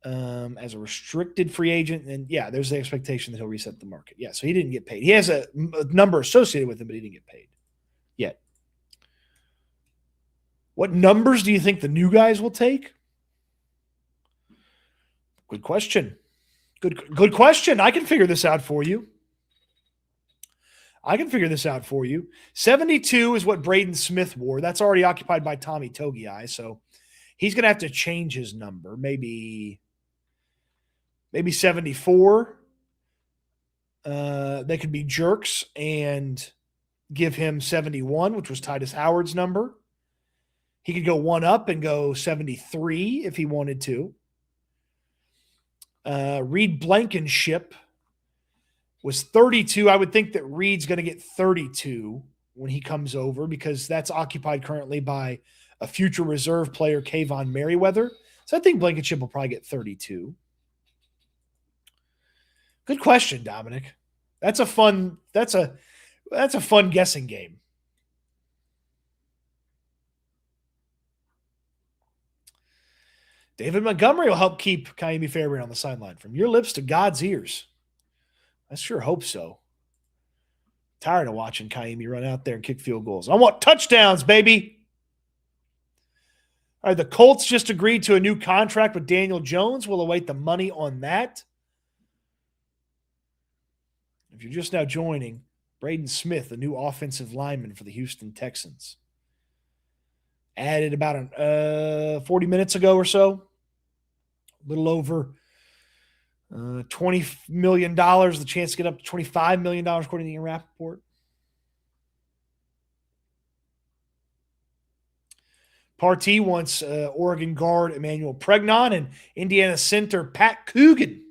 as a restricted free agent. And there's the expectation that he'll reset the market. Yeah. So he didn't get paid. He has a number associated with him, but he didn't get paid yet. What numbers do you think the new guys will take? Good question. Good question. I can figure this out for you. 72 is what Braden Smith wore. That's already occupied by Tommy Togiai, so he's going to have to change his number. Maybe 74. They could be jerks and give him 71, which was Tytus Howard's number. He could go one up and go 73 if he wanted to. Reed Blankenship was 32. I would think that Reed's going to get 32 when he comes over because that's occupied currently by a future reserve player, Kayvon Merriweather. So I think Blankenship will probably get 32. Good question, Dominic. That's a fun guessing game. David Montgomery will help keep Ka'imi Fairbairn on the sideline. From your lips to God's ears. I sure hope so. Tired of watching Ka'imi run out there and kick field goals. I want touchdowns, baby. All right, the Colts just agreed to a new contract with Daniel Jones. We'll await the money on that. If you're just now joining, Braden Smith, the new offensive lineman for the Houston Texans. Added about 40 minutes ago or so. A little over $20 million, the chance to get up to $25 million, according to Ian Rappaport. Partee wants Oregon guard Emmanuel Pregnon and Indiana center Pat Coogan.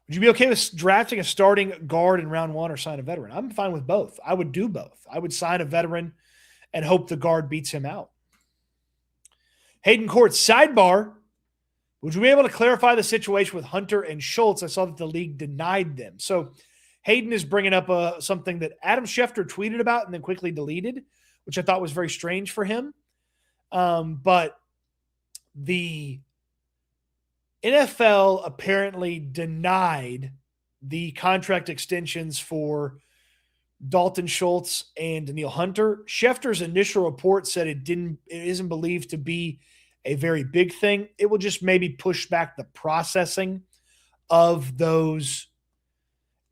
Would you be okay with drafting a starting guard in round one or sign a veteran? I'm fine with both. I would do both. I would sign a veteran and hope the guard beats him out. Hayden Court, sidebar. Would you be able to clarify the situation with Hunter and Schultz? I saw that the league denied them. So Hayden is bringing up something that Adam Schefter tweeted about and then quickly deleted, which I thought was very strange for him. But the NFL apparently denied the contract extensions for Dalton Schultz and Danielle Hunter. Schefter's initial report said it isn't believed to be a very big thing. It will just maybe push back the processing of those.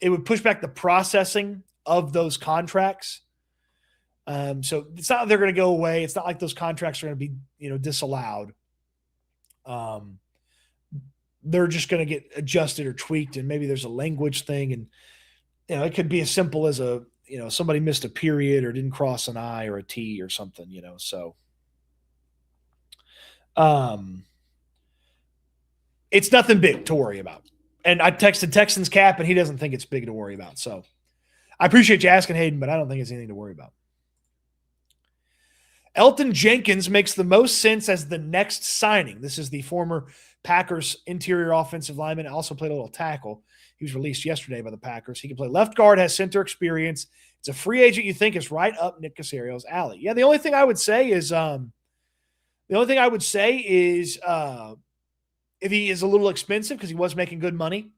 It would push back the processing of those contracts. So it's not like they're going to go away. It's not like those contracts are going to be, disallowed. They're just going to get adjusted or tweaked, and maybe there's a language thing, and it could be as simple as somebody missed a period or didn't cross an I or a T or something, So, it's nothing big to worry about. And I texted Texans Cap, and he doesn't think it's big to worry about. So, I appreciate you asking, Hayden, but I don't think it's anything to worry about. Elton Jenkins makes the most sense as the next signing. This is the former Packers interior offensive lineman. Also played a little tackle. He was released yesterday by the Packers. He can play left guard, has center experience. It's a free agent you think is right up Nick Caserio's alley. Yeah, the only thing I would say is if he is a little expensive, because he was making good money.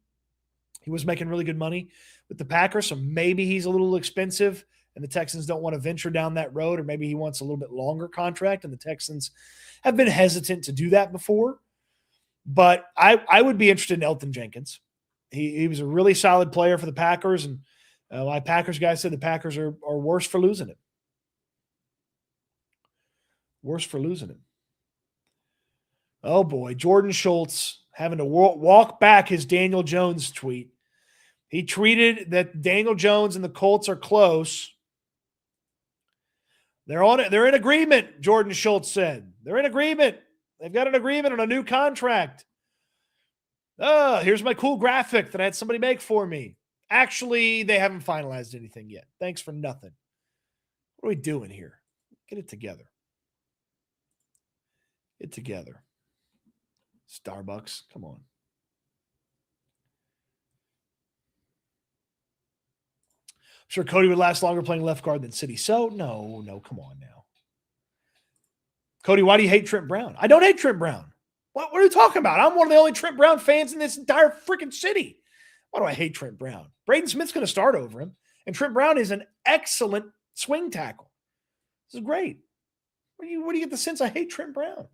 He was making really good money with the Packers, so maybe he's a little expensive and the Texans don't want to venture down that road, or maybe he wants a little bit longer contract, and the Texans have been hesitant to do that before. But I would be interested in Elton Jenkins. He was a really solid player for the Packers, and my Packers guy said the Packers are worse for losing him. Worse for losing him. Oh, boy. Jordan Schultz having to walk back his Daniel Jones tweet. He tweeted that Daniel Jones and the Colts are close. They're on it. They're in agreement, Jordan Schultz said. They're in agreement. They've got an agreement on a new contract. Here's my cool graphic that I had somebody make for me. Actually, they haven't finalized anything yet. Thanks for nothing. What are we doing here? Get it together. Get together. Starbucks, come on. I'm sure Cody would last longer playing left guard than City. So, no, come on now. Cody, why do you hate Trent Brown? I don't hate Trent Brown. What are you talking about? I'm one of the only Trent Brown fans in this entire freaking city. Why do I hate Trent Brown? Braden Smith's going to start over him, and Trent Brown is an excellent swing tackle. This is great. Where do you get the sense I hate Trent Brown?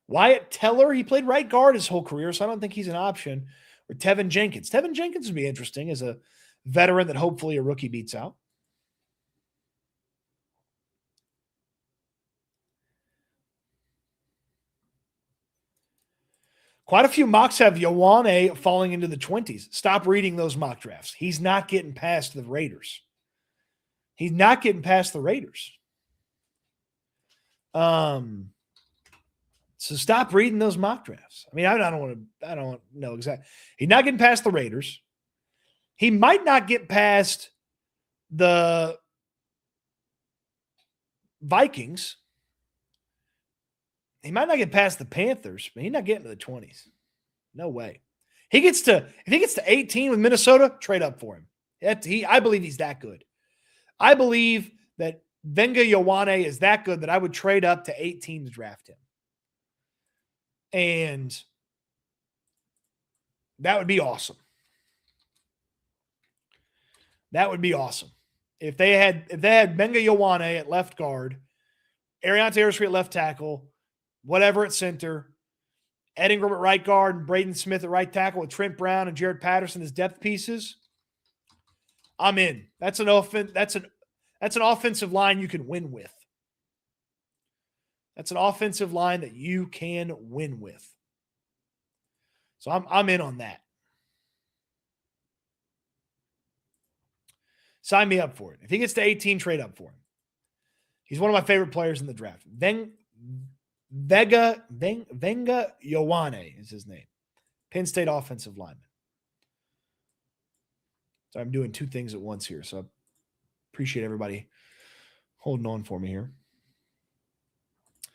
Wyatt Teller, he played right guard his whole career, so I don't think he's an option. Or Tevin Jenkins. Tevin Jenkins would be interesting as a veteran that hopefully a rookie beats out. Quite a few mocks have Ioane falling into the 20s. Stop reading those mock drafts. He's not getting past the Raiders. So stop reading those mock drafts. I mean, I don't know exactly. He's not getting past the Raiders. He might not get past the Vikings. He might not get past the Panthers, but he's not getting to the 20s. No way. If he gets to 18 with Minnesota, trade up for him. I believe he's that good. I believe that Venga Ioane is that good that I would trade up to 18 to draft him. And that would be awesome. That would be awesome. If they had Venga Ioane at left guard, Ariante Airstreet at left tackle, whatever at center, Ed Ingram at right guard, and Braden Smith at right tackle with Trent Brown and Jared Patterson as depth pieces, I'm in. That's an offensive line you can win with. That's an offensive line that you can win with. So I'm in on that. Sign me up for it. If he gets to 18, trade up for him. He's one of my favorite players in the draft. Venga Ioane is his name. Penn State offensive lineman. So I'm doing two things at once here. So I appreciate everybody holding on for me here.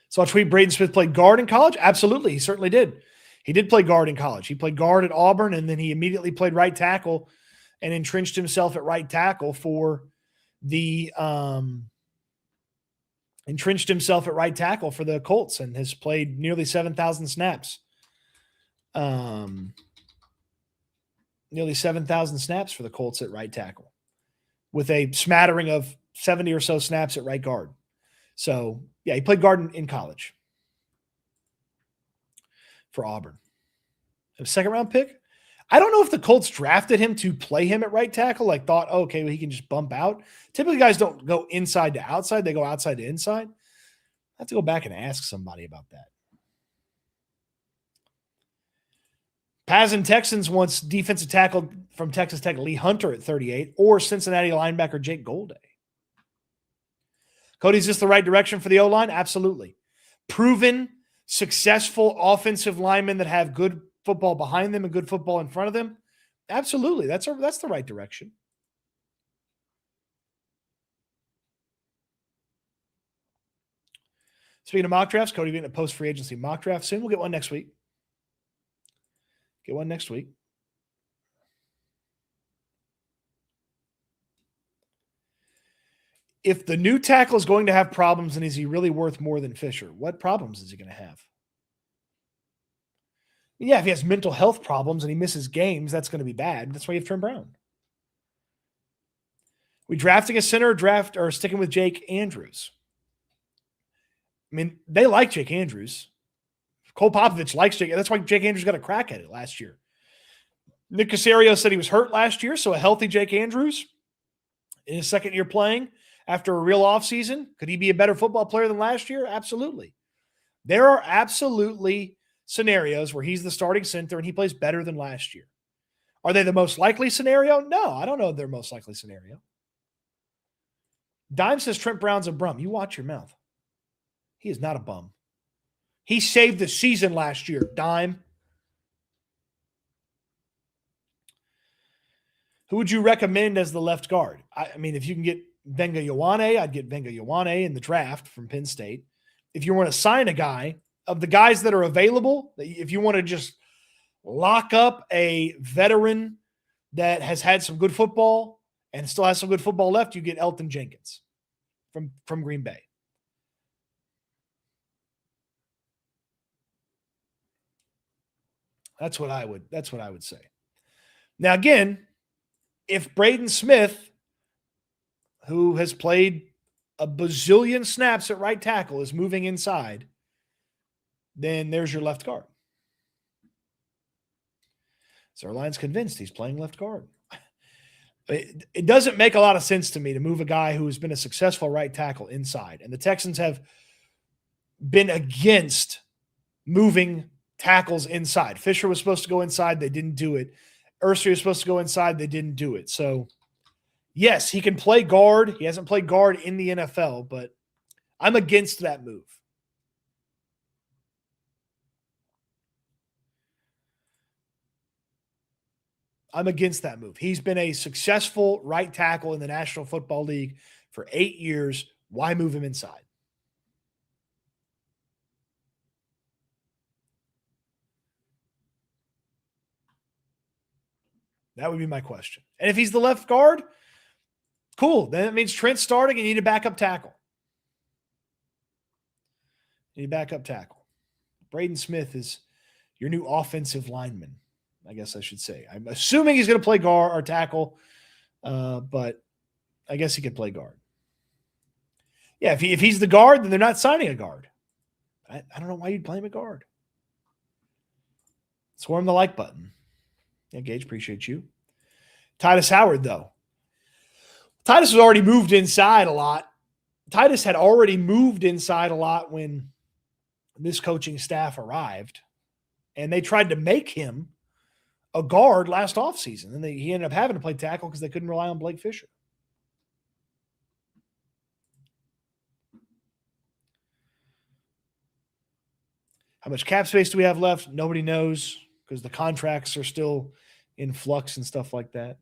So I'll tweet Braden Smith played guard in college. Absolutely. He certainly did. He did play guard in college. He played guard at Auburn, and then he immediately played right tackle and entrenched himself at right tackle for the Colts and has played nearly 7,000 snaps. Nearly 7,000 snaps for the Colts at right tackle with a smattering of 70 or so snaps at right guard. So, yeah, he played guard in college for Auburn. A second-round pick? I don't know if the Colts drafted him to play him at right tackle, like thought, oh, okay, well, he can just bump out. Typically, guys don't go inside to outside. They go outside to inside. I have to go back and ask somebody about that. Paz and Texans wants defensive tackle from Texas Tech Lee Hunter at 38 or Cincinnati linebacker Jake Golday. Cody, is this the right direction for the O-line? Absolutely. Proven, successful offensive linemen that have good football behind them and good football in front of them? Absolutely. That's the right direction. Speaking of mock drafts, Cody getting a post-free agency mock draft soon. We'll get one next week. If the new tackle is going to have problems, and is he really worth more than Fisher? What problems is he going to have? Yeah, if he has mental health problems and he misses games, that's going to be bad. That's why you have Trent Brown. We drafting a center or sticking with Jake Andrews? I mean, they like Jake Andrews. Cole Popovich likes Jake. That's why Jake Andrews got a crack at it last year. Nick Caserio said he was hurt last year, so a healthy Jake Andrews in his second year playing after a real offseason, could he be a better football player than last year? Absolutely. There are absolutely scenarios where he's the starting center and he plays better than last year. Are they the most likely scenario? No, I don't know their most likely scenario. Dime says Trent Brown's a bum. You watch your mouth. He is not a bum. He saved the season last year, Dime. Who would you recommend as the left guard? I mean, if you can get Venga Ioane, I'd get Venga Ioane in the draft from Penn State. If you want to sign a guy, of the guys that are available, if you want to just lock up a veteran that has had some good football and still has some good football left, you get Elton Jenkins from Green Bay. That's what I would say. Now, again, if Braden Smith, who has played a bazillion snaps at right tackle, is moving inside, then there's your left guard. So our line's convinced he's playing left guard. It doesn't make a lot of sense to me to move a guy who has been a successful right tackle inside. And the Texans have been against moving tackles inside. Fisher was supposed to go inside. They didn't do it. Ursi was supposed to go inside. They didn't do it. So, yes, he can play guard. He hasn't played guard in the NFL, but I'm against that move. I'm against that move. He's been a successful right tackle in the National Football League for 8 years. Why move him inside? That would be my question. And if he's the left guard, cool. Then it means Trent's starting and you need a backup tackle. You need a backup tackle. Braden Smith is your new offensive lineman, I guess I should say. I'm assuming he's going to play guard or tackle, but I guess he could play guard. Yeah, if he's the guard, then they're not signing a guard. I don't know why you'd play him a guard. Swarm the like button. Yeah, Gage, appreciate you. Tytus Howard, though. Tytus has already moved inside a lot. Tytus had already moved inside a lot when this coaching staff arrived, and they tried to make him a guard last offseason. And he ended up having to play tackle because they couldn't rely on Blake Fisher. How much cap space do we have left? Nobody knows because the contracts are still in flux and stuff like that.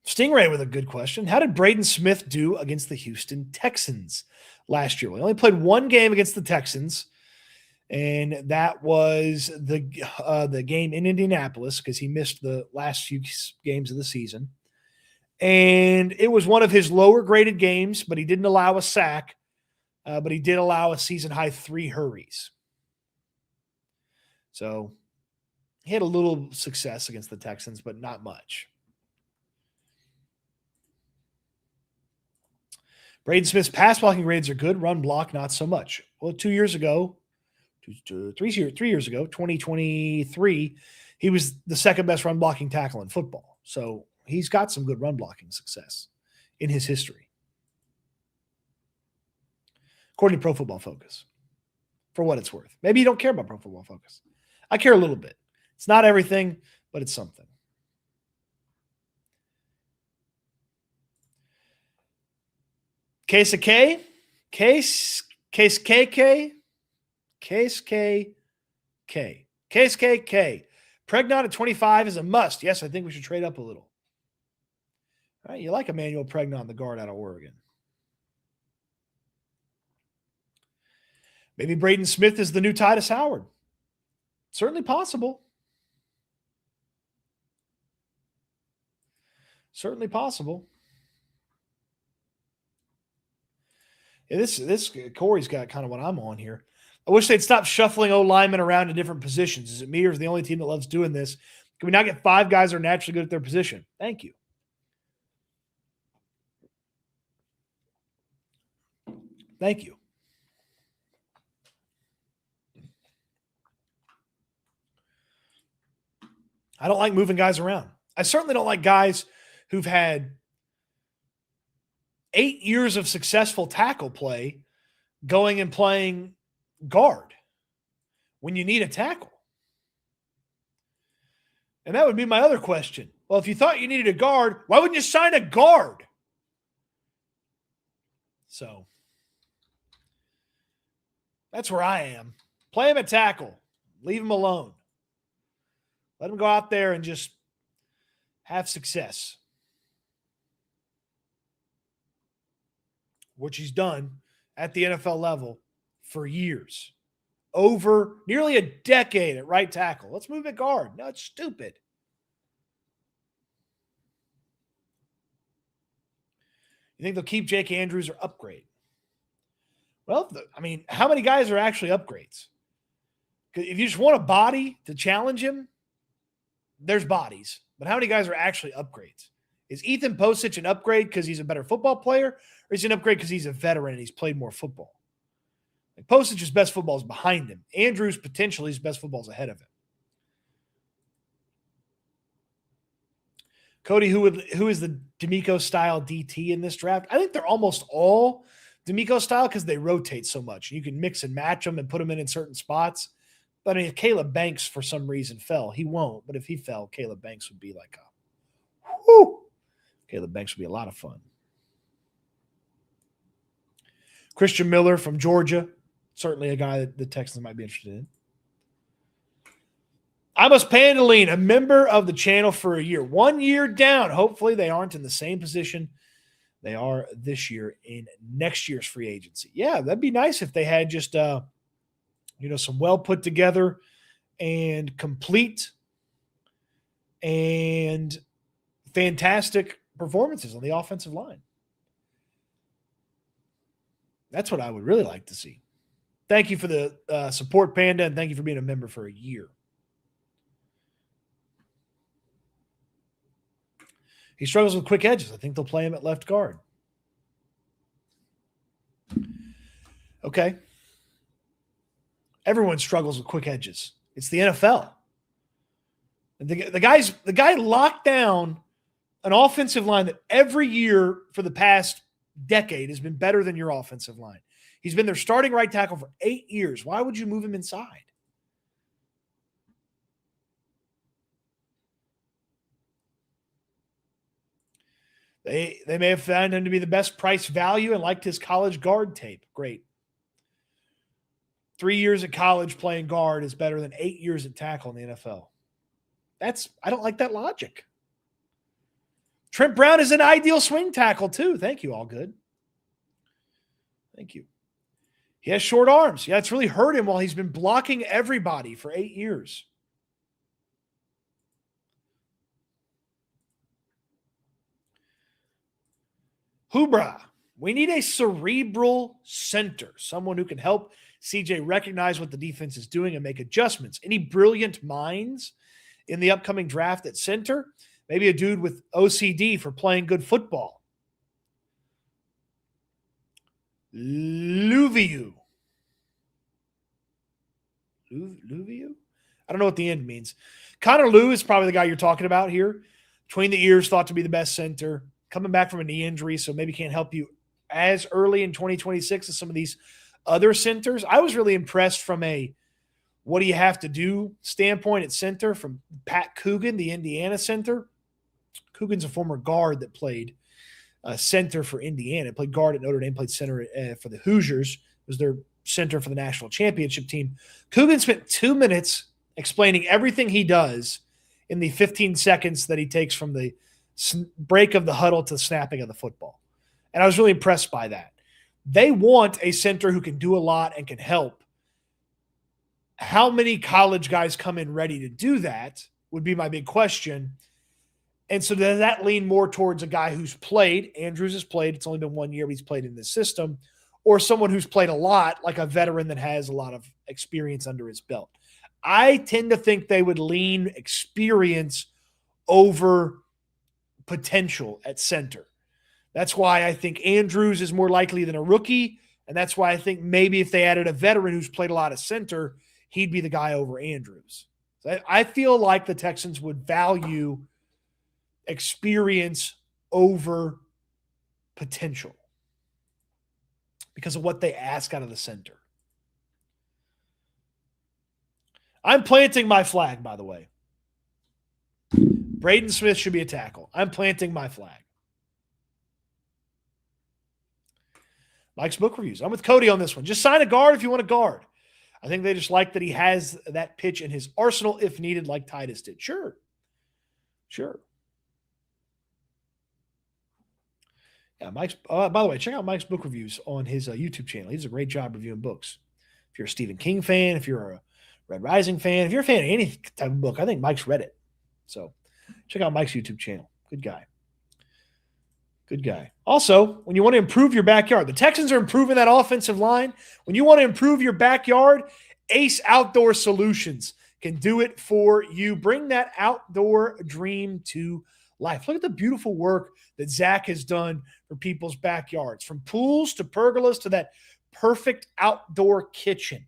Stingray with a good question. How did Braden Smith do against the Houston Texans last year? Well, he only played one game against the Texans, and that was the game in Indianapolis because he missed the last few games of the season. And it was one of his lower graded games, but he didn't allow a sack, but he did allow a season-high 3 hurries. So he had a little success against the Texans, but not much. Braden Smith's pass blocking grades are good. Run block, not so much. Well, 3 years ago, 2023, he was the second best run blocking tackle in football. So he's got some good run blocking success in his history. According to Pro Football Focus, for what it's worth. Maybe you don't care about Pro Football Focus. I care a little bit. It's not everything, but it's something. Case of K, Case KK, Case KK, Case KK. Pregnon at 25 is a must. Yes, I think we should trade up a little. All right, you like Emmanuel Pregnon, the guard out of Oregon. Maybe Braden Smith is the new Tytus Howard. Certainly possible. Certainly possible. Yeah, this Corey's got kind of what I'm on here. I wish they'd stop shuffling linemen around in different positions. Is it me or is the only team that loves doing this? Can we not get 5 guys that are naturally good at their position? Thank you. Thank you. I don't like moving guys around. I certainly don't like guys who've had 8 years of successful tackle play going and playing guard when you need a tackle. And that would be my other question. Well, if you thought you needed a guard, why wouldn't you sign a guard? So that's where I am. Play him at tackle. Leave him alone. Let him go out there and just have success, which he's done at the NFL level for years. Over nearly a decade at right tackle. Let's move at guard. No, it's stupid. You think they'll keep Jake Andrews or upgrade? Well, how many guys are actually upgrades? If you just want a body to challenge him, there's bodies. But how many guys are actually upgrades? Is Ethan Posich an upgrade because he's a better football player, or is he an upgrade because he's a veteran and he's played more football? Like Posich's best football is behind him. Andrews, potentially, his best football is ahead of him. Cody, who is the D'Amico-style DT in this draft? I think they're almost all D'Amico-style because they rotate so much. You can mix and match them and put them in certain spots. But if Caleb Banks, for some reason, fell, he won't. But if he fell, Caleb Banks would be like Caleb Banks would be a lot of fun. Christian Miller from Georgia, certainly a guy that the Texans might be interested in. Amos Pandaline, a member of the channel for a year. 1 year down. Hopefully they aren't in the same position they are this year in next year's free agency. Yeah, that'd be nice if they had just some well put together and complete and fantastic performances on the offensive line. That's what I would really like to see. Thank you for the support, Panda, and thank you for being a member for a year. He struggles with quick edges. I think they'll play him at left guard. Okay. Everyone struggles with quick edges. It's the NFL. And the guy locked down an offensive line that every year for the past decade has been better than your offensive line. He's been their starting right tackle for 8 years. Why would you move him inside? They may have found him to be the best price value and liked his college guard tape. Great. 3 years at college playing guard is better than 8 years at tackle in the NFL. I don't like that logic. Trent Brown is an ideal swing tackle too. Thank you, all good. Thank you. He has short arms. Yeah, it's really hurt him while he's been blocking everybody for 8 years. Hubra, we need a cerebral center, someone who can help CJ recognize what the defense is doing and make adjustments. Any brilliant minds in the upcoming draft at center? Maybe a dude with OCD for playing good football. Louviu. Louviu? I don't know what the end means. Connor Liu is probably the guy you're talking about here. Between the ears, thought to be the best center. Coming back from a knee injury, so maybe can't help you as early in 2026 as some of these other centers. I was really impressed from a what do you have to do standpoint at center from Pat Coogan, the Indiana center. Coogan's a former guard that played center for Indiana, played guard at Notre Dame, played center for the Hoosiers, was their center for the national championship team. Coogan spent 2 minutes explaining everything he does in the 15 seconds that he takes from the break of the huddle to the snapping of the football. And I was really impressed by that. They want a center who can do a lot and can help. How many college guys come in ready to do that would be my big question. And so does that lean more towards a guy who's played? Andrews has played. It's only been 1 year, but he's played in this system. Or someone who's played a lot, like a veteran that has a lot of experience under his belt. I tend to think they would lean experience over potential at center. That's why I think Andrews is more likely than a rookie, and that's why I think maybe if they added a veteran who's played a lot of center, he'd be the guy over Andrews. So I feel like the Texans would value experience over potential because of what they ask out of the center. I'm planting my flag, by the way. Braden Smith should be a tackle. I'm planting my flag. Mike's book reviews. I'm with Cody on this one. Just sign a guard if you want a guard. I think they just like that he has that pitch in his arsenal if needed, like Tytus did. Sure. Yeah, Mike's. By the way, check out Mike's book reviews on his YouTube channel. He does a great job reviewing books. If you're a Stephen King fan, if you're a Red Rising fan, if you're a fan of any type of book, I think Mike's read it. So check out Mike's YouTube channel. Good guy. Also, when you want to improve your backyard, the Texans are improving that offensive line. When you want to improve your backyard, Ace Outdoor Solutions can do it for you. Bring that outdoor dream to life. Look at the beautiful work that Zach has done for people's backyards, from pools to pergolas to that perfect outdoor kitchen.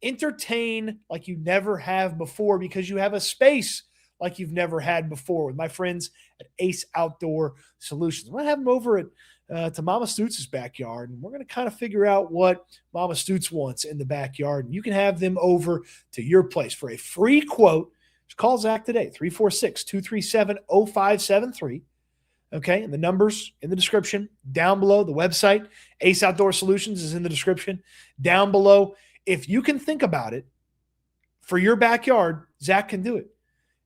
Entertain like you never have before because you have a space like you've never had before with my friends at Ace Outdoor Solutions. I'm going to have them over to Mama Stoots' backyard, and we're going to kind of figure out what Mama Stoots wants in the backyard. And you can have them over to your place for a free quote. Just call Zach today, 346-237-0573. Okay, and the number's in the description down below. The website, Ace Outdoor Solutions, is in the description down below. If you can think about it, for your backyard, Zach can do it.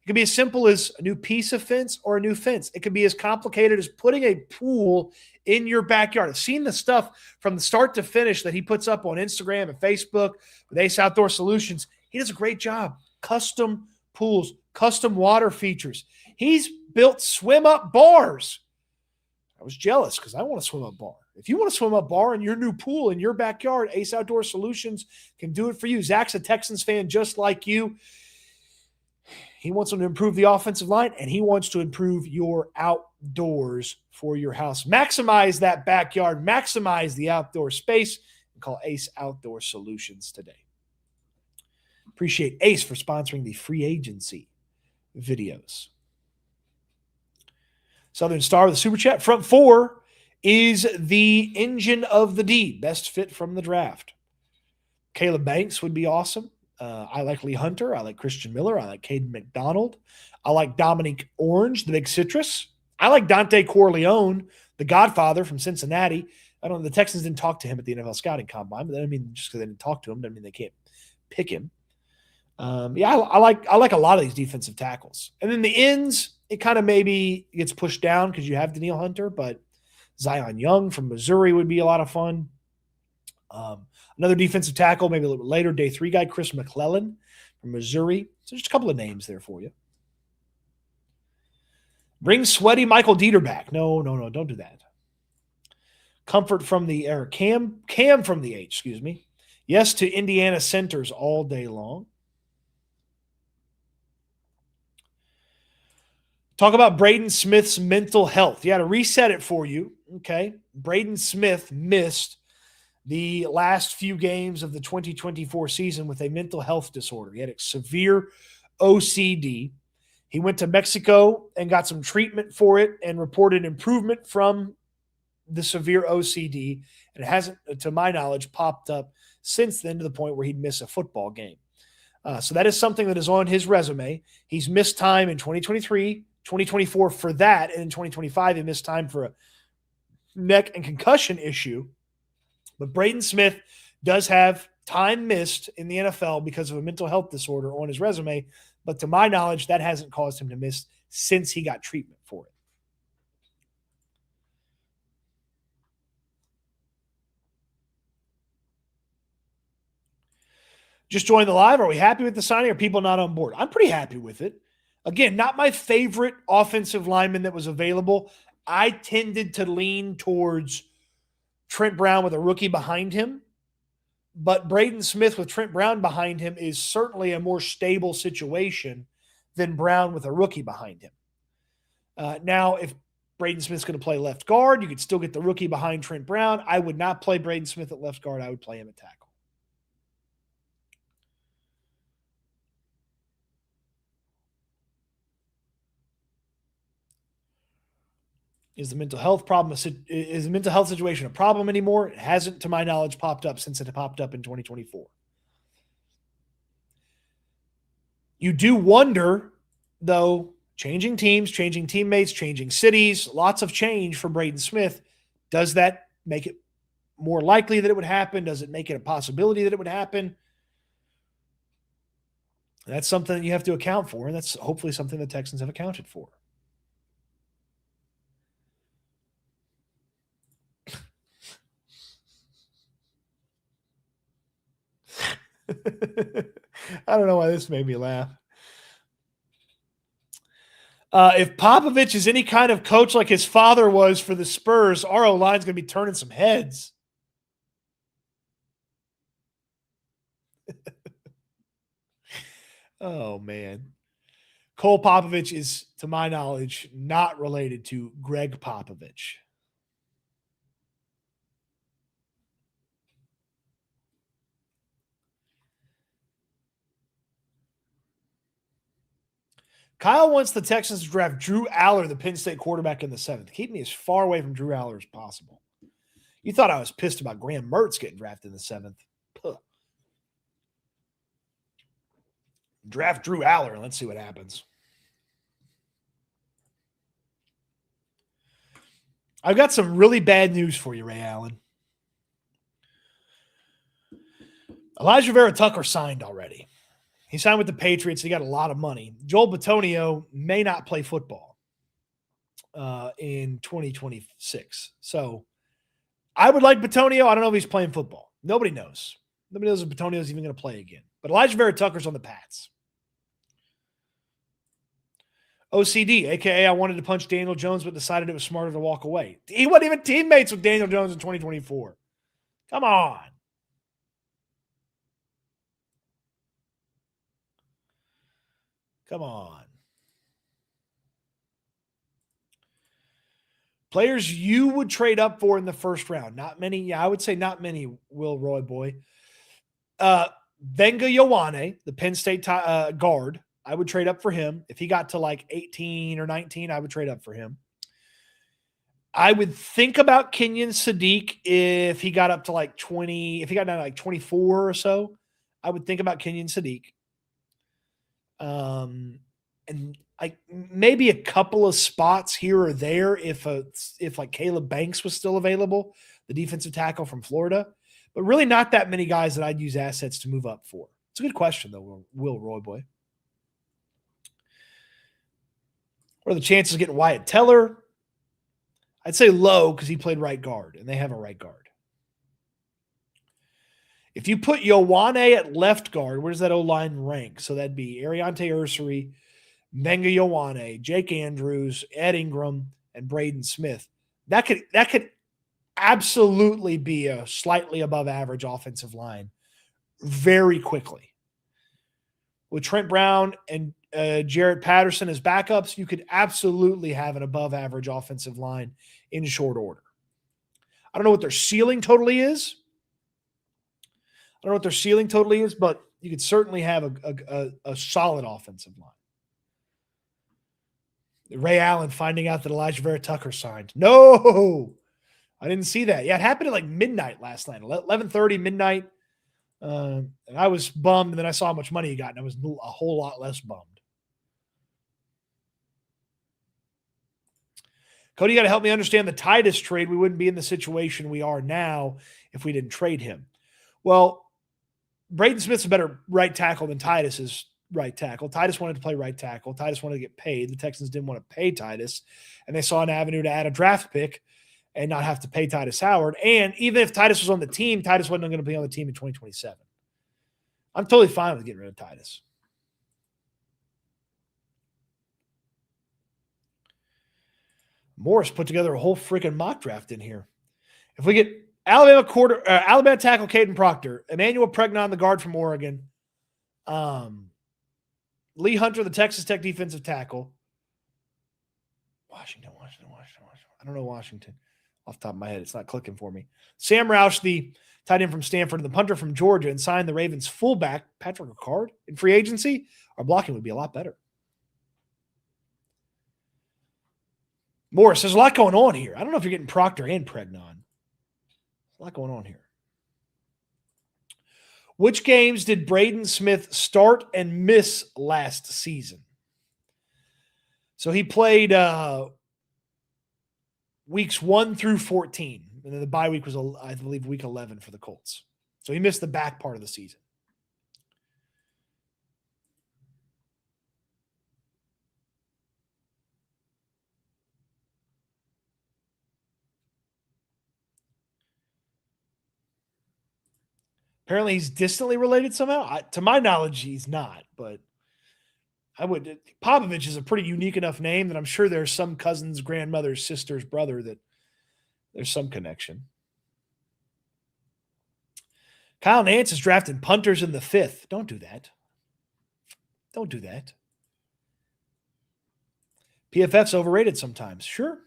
It could be as simple as a new piece of fence or a new fence. It could be as complicated as putting a pool in your backyard. I've seen the stuff from the start to finish that he puts up on Instagram and Facebook with Ace Outdoor Solutions. He does a great job. Custom pools, custom water features. He's built swim-up bars. I was jealous because I want a swim-up bar. If you want a swim-up bar in your new pool in your backyard, Ace Outdoor Solutions can do it for you. Zach's a Texans fan just like you. He wants them to improve the offensive line, and he wants to improve your outdoors for your house. Maximize that backyard, maximize the outdoor space, and call Ace Outdoor Solutions today. Appreciate Ace for sponsoring the free agency videos. Southern Star with a super chat. Front four is the engine of the D. Best fit from the draft. Caleb Banks would be awesome. I like Lee Hunter. I like Christian Miller. I like Caden McDonald. I like Dominique Orange, the big citrus. I like Dante Corleone, the Godfather from Cincinnati. I don't know. The Texans didn't talk to him at the NFL scouting combine, but that doesn't mean just because they didn't talk to him doesn't mean they can't pick him. I like a lot of these defensive tackles. And then the ends, it kind of maybe gets pushed down because you have Danielle Hunter, but Zion Young from Missouri would be a lot of fun. Another defensive tackle, maybe a little bit later, day 3 guy, Chris McClellan from Missouri. So just a couple of names there for you. Bring sweaty Michael Dieter back. No, don't do that. Comfort from the air. Cam from the H, excuse me. Yes to Indiana centers all day long. Talk about Braden Smith's mental health. You had to reset it for you. Okay. Braden Smith missed the last few games of the 2024 season with a mental health disorder. He had a severe OCD. He went to Mexico and got some treatment for it and reported improvement from the severe OCD. And it hasn't, to my knowledge, popped up since then to the point where he'd miss a football game. So that is something that is on his resume. He's missed time in 2023, 2024 for that. And in 2025, he missed time for a neck and concussion issue. But Braden Smith does have time missed in the NFL because of a mental health disorder on his resume. But to my knowledge, that hasn't caused him to miss since he got treatment for it. Just joined the live. Are we happy with the signing? Are people not on board? I'm pretty happy with it. Again, not my favorite offensive lineman that was available. I tended to lean towards Trent Brown with a rookie behind him. But Braden Smith with Trent Brown behind him is certainly a more stable situation than Brown with a rookie behind him. Now, if Braden Smith's going to play left guard, you could still get the rookie behind Trent Brown. I would not play Braden Smith at left guard. I would play him at tackle. Is the mental health situation a problem anymore? It hasn't, to my knowledge, popped up since it popped up in 2024. You do wonder, though, changing teams, changing teammates, changing cities, lots of change for Braden Smith. Does that make it more likely that it would happen? Does it make it a possibility that it would happen? That's something that you have to account for, and that's hopefully something the Texans have accounted for. I don't know why this made me laugh. If Popovich is any kind of coach like his father was for the Spurs, our O-line's going to be turning some heads. Oh, man. Cole Popovich is, to my knowledge, not related to Greg Popovich. Kyle wants the Texans to draft Drew Aller, the Penn State quarterback, in the 7th. Keep me as far away from Drew Aller as possible. You thought I was pissed about Graham Mertz getting drafted in the 7th. Puh. Draft Drew Aller and let's see what happens. I've got some really bad news for you, Ray Allen. Elijah Vera Tucker signed already. He signed with the Patriots. He got a lot of money. Joel Bitonio may not play football in 2026. So I would like Bitonio. I don't know if he's playing football. Nobody knows. Nobody knows if Bitonio is even going to play again. But Elijah Vera Tucker's on the Pats. OCD, a.k.a. I wanted to punch Daniel Jones but decided it was smarter to walk away. He wasn't even teammates with Daniel Jones in 2024. Come on. Come on. Players you would trade up for in the first round. Not many. Yeah, I would say not many, Will Roy boy. Venga Ioane, the Penn State guard. I would trade up for him. If he got to like 18 or 19, I would trade up for him. I would think about Kenyon Sadiq if he got up to like 20. If he got down to like 24 or so, I would think about Kenyon Sadiq. And maybe a couple of spots here or there if like Caleb Banks was still available, the defensive tackle from Florida, but really not that many guys that I'd use assets to move up for. It's a good question though, Will Roy boy. What are the chances of getting Wyatt Teller? I'd say low because he played right guard, and they have a right guard. If you put Ioane at left guard, where does that O-line rank? So that'd be Ariante Ursary, Venga Ioane, Jake Andrews, Ed Ingram, and Braden Smith. That could absolutely be a slightly above average offensive line very quickly. With Trent Brown and Jarrett Patterson as backups, you could absolutely have an above average offensive line in short order. I don't know what their ceiling totally is. But you could certainly have a solid offensive line. Ray Allen finding out that Elijah Vera Tucker signed. No, I didn't see that. Yeah, it happened at like midnight last night, 11:30 midnight. And I was bummed, and then I saw how much money he got, and I was a whole lot less bummed. Cody, you got to help me understand the Tytus trade. We wouldn't be in the situation we are now if we didn't trade him. Well, Braden Smith's a better right tackle than Tytus is right tackle. Tytus wanted to play right tackle. Tytus wanted to get paid. The Texans didn't want to pay Tytus, and they saw an avenue to add a draft pick and not have to pay Tytus Howard. And even if Tytus was on the team, Tytus wasn't going to be on the team in 2027. I'm totally fine with getting rid of Tytus. Morris put together a whole freaking mock draft in here. If we get Alabama tackle Caden Proctor, Emmanuel Pregnon, the guard from Oregon, Lee Hunter, the Texas Tech defensive tackle, Washington. I don't know Washington off the top of my head. It's not clicking for me. Sam Roush, the tight end from Stanford, and the punter from Georgia, and signed the Ravens fullback, Patrick Ricard, in free agency. Our blocking would be a lot better. Morris, there's a lot going on here. I don't know if you're getting Proctor and Pregnon. A lot going on here. Which games did Braden Smith start and miss last season? So he played weeks 1 through 14. And then the bye week was, I believe, week 11 for the Colts. So he missed the back part of the season. Apparently he's distantly related somehow. To my knowledge, he's not, but Popovich is a pretty unique enough name that I'm sure there's some cousin's grandmother's sister's brother that there's some connection. Kyle Nance is drafting punters in the 5th. Don't do that. Don't do that. PFF's overrated sometimes. Sure.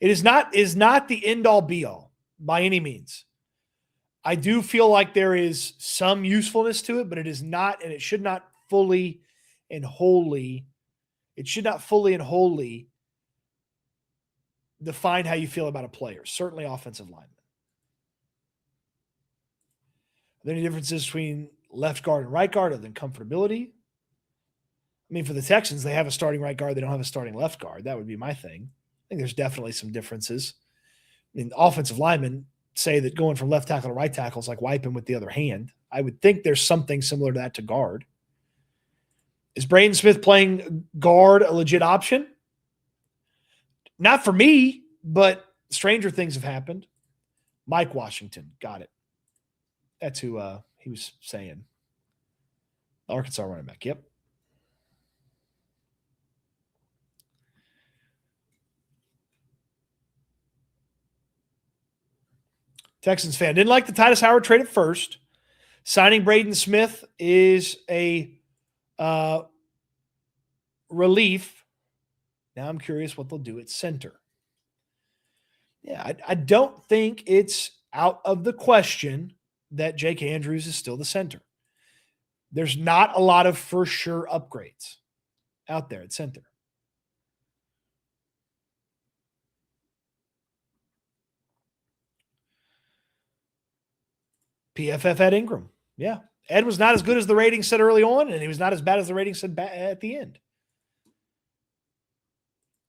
It is not the end-all be-all by any means. I do feel like there is some usefulness to it, but it is not, and it should not fully and wholly define how you feel about a player, certainly offensive linemen. Are there any differences between left guard and right guard other than comfortability? I mean, for the Texans, they have a starting right guard. They don't have a starting left guard. That would be my thing. I think there's definitely some differences. I mean, offensive linemen say that going from left tackle to right tackle is like wiping with the other hand. I would think there's something similar to that to guard. Is Braden Smith playing guard a legit option? Not for me, but stranger things have happened. Mike Washington, got it. That's who he was saying. Arkansas running back, yep. Texans fan. Didn't like the Tytus Howard trade at first. Signing Braden Smith is a relief. Now I'm curious what they'll do at center. Yeah, I don't think it's out of the question that Jake Andrews is still the center. There's not a lot of for sure upgrades out there at center. PFF had Ingram. Yeah. Ed was not as good as the ratings said early on, and he was not as bad as the ratings said at the end.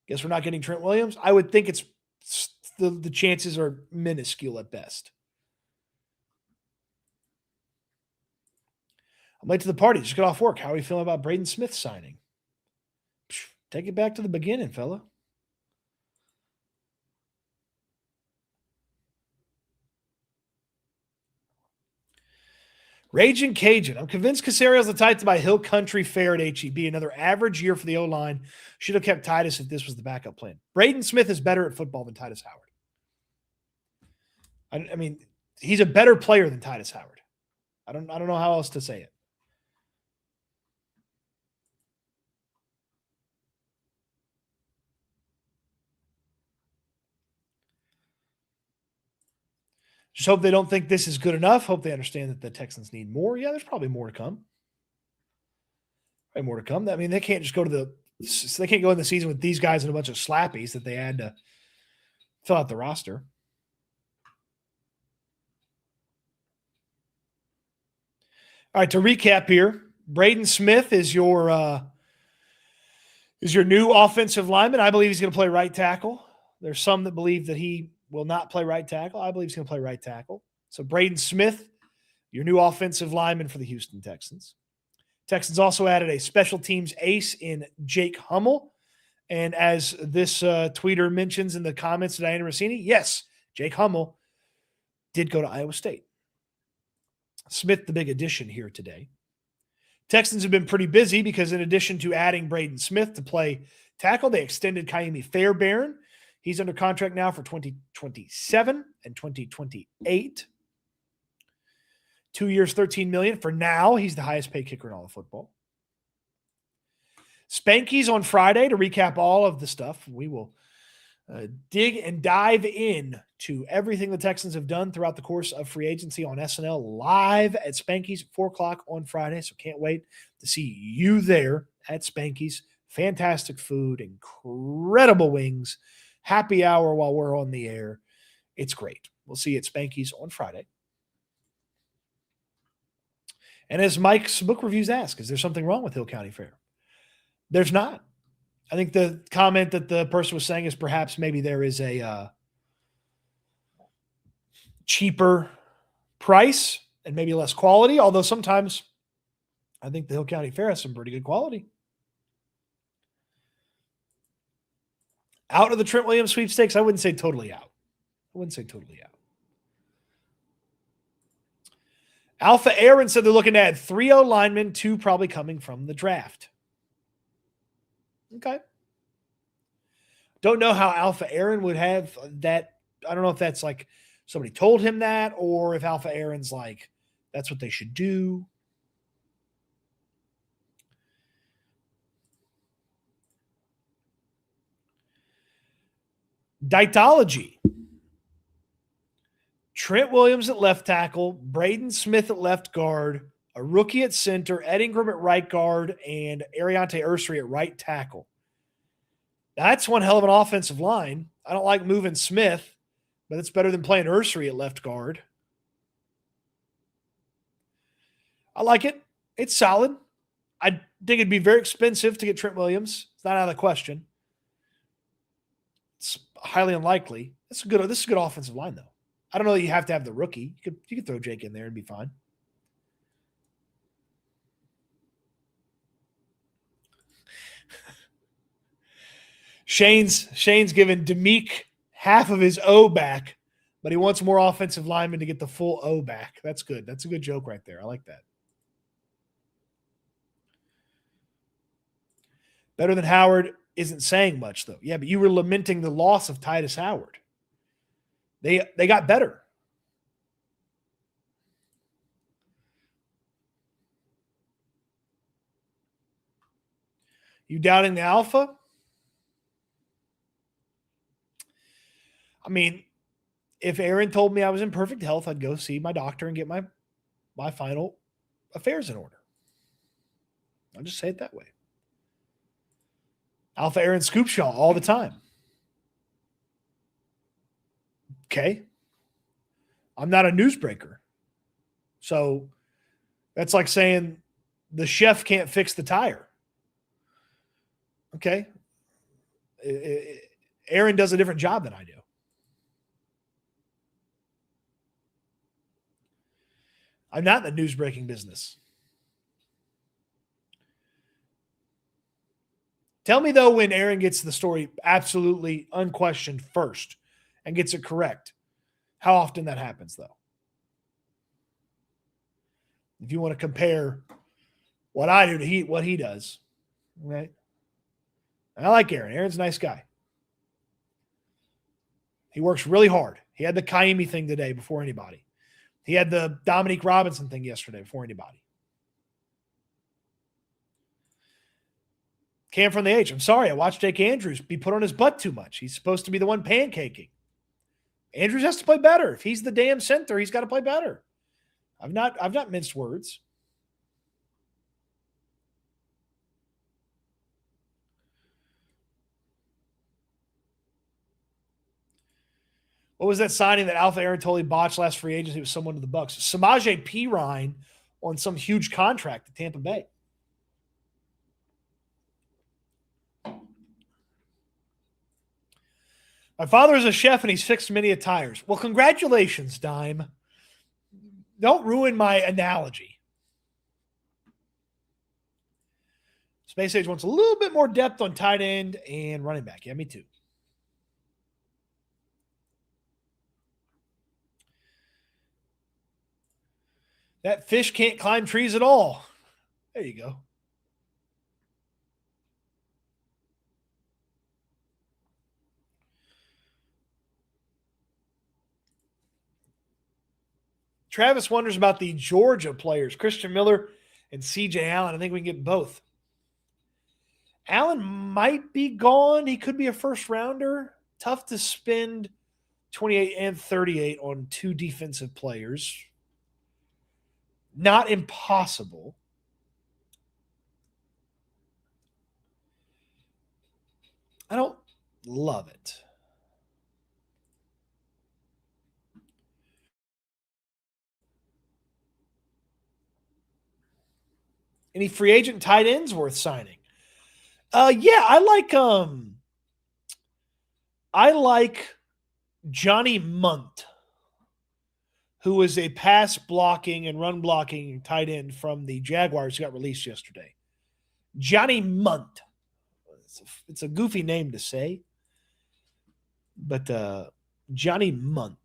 Guess we're not getting Trent Williams. I would think it's the chances are minuscule at best. I'm late to the party. Just got off work. How are you feeling about Braden Smith signing? Take it back to the beginning, fella. Raging Cajun. I'm convinced Casario's the type to buy Hill Country Fair at HEB. Another average year for the O-line. Should have kept Tytus if this was the backup plan. Braden Smith is better at football than Tytus Howard. I mean, he's a better player than Tytus Howard. I don't know how else to say it. Just hope they don't think this is good enough. Hope they understand that the Texans need more. Yeah, there's probably more to come. Probably more to come. I mean, they can't just go in the season with these guys and a bunch of slappies that they had to fill out the roster. All right, to recap here, Braden Smith is your new offensive lineman. I believe he's going to play right tackle. There's some that believe that he will not play right tackle. I believe he's going to play right tackle. So Braden Smith, your new offensive lineman for the Houston Texans. Texans also added a special teams ace in Jake Hummel. And as this tweeter mentions in the comments to Diana Rossini, yes, Jake Hummel did go to Iowa State. Smith, the big addition here today. Texans have been pretty busy because in addition to adding Braden Smith to play tackle, they extended Kaimi Fairbairn. He's under contract now for 2027 and 2028. 2 years, $13 million. For now, he's the highest paid kicker in all of football. Spanky's on Friday to recap all of the stuff. We will dig and dive in to everything the Texans have done throughout the course of free agency on SNL live at Spanky's at 4 o'clock on Friday. So can't wait to see you there at Spanky's. Fantastic food, incredible wings, happy hour while we're on the air. It's great. We'll see you at Spanky's on Friday. And as Mike's book reviews ask, is there something wrong with Hill County Fair? There's not. I think the comment that the person was saying is perhaps maybe there is a cheaper price and maybe less quality, although sometimes I think the Hill County Fair has some pretty good quality. Out of the Trent Williams sweepstakes, I wouldn't say totally out. Alpha Aaron said they're looking to add 3 linemen, 2 probably coming from the draft. Okay. Don't know how Alpha Aaron would have that. I don't know if that's like somebody told him that or if Alpha Aaron's like, that's what they should do. Ditology. Trent Williams at left tackle, Braden Smith at left guard, a rookie at center, Ed Ingram at right guard, and Ariante Ursary at right tackle. Now, that's one hell of an offensive line. I don't like moving Smith, but it's better than playing Ursary at left guard. I like it. It's solid. I think it'd be very expensive to get Trent Williams. It's not out of the question. It's highly unlikely. This is a good offensive line, though. I don't know that you have to have the rookie. You could throw Jake in there and be fine. Shane's given Demick half of his O back, but he wants more offensive linemen to get the full O back. That's good. That's a good joke right there. I like that. Better than Howard isn't saying much, though. Yeah, but you were lamenting the loss of Tytus Howard. They got better. You doubting the Alpha? I mean, if Aaron told me I was in perfect health, I'd go see my doctor and get my final affairs in order. I'll just say it that way. Alpha Aaron scoops y'all all the time. Okay. I'm not a newsbreaker. So that's like saying the chef can't fix the tire. Okay. Aaron does a different job than I do. I'm not in the newsbreaking business. Tell me, though, when Aaron gets the story absolutely unquestioned first and gets it correct, how often that happens, though. If you want to compare what I do to what he does, right? I like Aaron. Aaron's a nice guy. He works really hard. He had the Kaimi thing today before anybody. He had the Dominique Robinson thing yesterday before anybody. Cam from the H. I'm sorry. I watched Jake Andrews be put on his butt too much. He's supposed to be the one pancaking. Andrews has to play better. If he's the damn center, he's got to play better. I've not minced words. What was that signing that Alpha Aaron totally botched last free agency with someone to the Bucks? Samaje Perine on some huge contract at Tampa Bay. My father is a chef and he's fixed many tires. Well, congratulations, Dime. Don't ruin my analogy. Space Age wants a little bit more depth on tight end and running back. Yeah, me too. That fish can't climb trees at all. There you go. Travis wonders about the Georgia players, Christian Miller and CJ Allen. I think we can get both. Allen might be gone. He could be a first rounder. Tough to spend 28 and 38 on 2 defensive players. Not impossible. I don't love it. Any free agent tight ends worth signing? Yeah, I like Johnny Munt, who is a pass blocking and run blocking tight end from the Jaguars who got released yesterday. Johnny Munt. It's a goofy name to say, but Johnny Munt.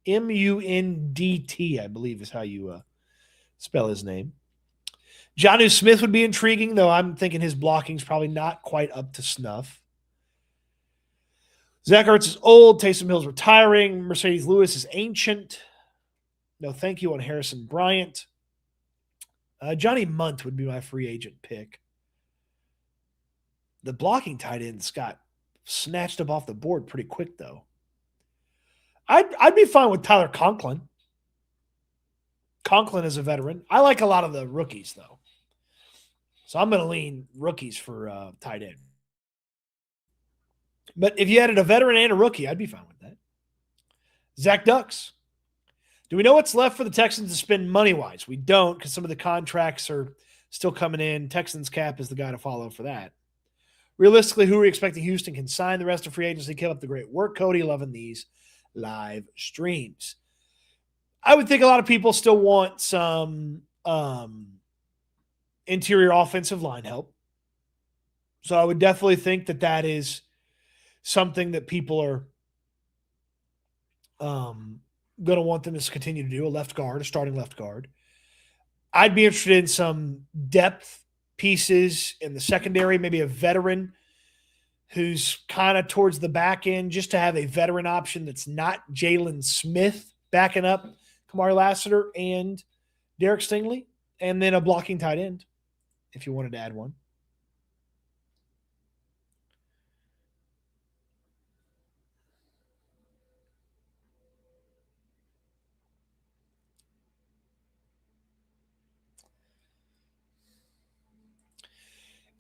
Mundt, I believe is how you spell his name. Jonnu Smith would be intriguing, though I'm thinking his blocking's probably not quite up to snuff. Zach Ertz is old. Taysom Hill's retiring. Mercedes Lewis is ancient. No thank you on Harrison Bryant. Johnny Munt would be my free agent pick. The blocking tight ends got snatched up off the board pretty quick, though. I'd be fine with Tyler Conklin. Conklin is a veteran. I like a lot of the rookies, though. So I'm going to lean rookies for tight end. But if you added a veteran and a rookie, I'd be fine with that. Zach Ducks. Do we know what's left for the Texans to spend money-wise? We don't, because some of the contracts are still coming in. Texans cap is the guy to follow for that. Realistically, who are we expecting Houston can sign the rest of free agency? Keep up the great work, Cody. Loving these live streams. I would think a lot of people still want some interior offensive line help. So I would definitely think that that is something that people are going to want them to continue to do, a starting left guard. I'd be interested in some depth pieces in the secondary, maybe a veteran who's kind of towards the back end, just to have a veteran option that's not Jalen Smith backing up Kamari Lassiter and Derek Stingley, and then a blocking tight end if you wanted to add one.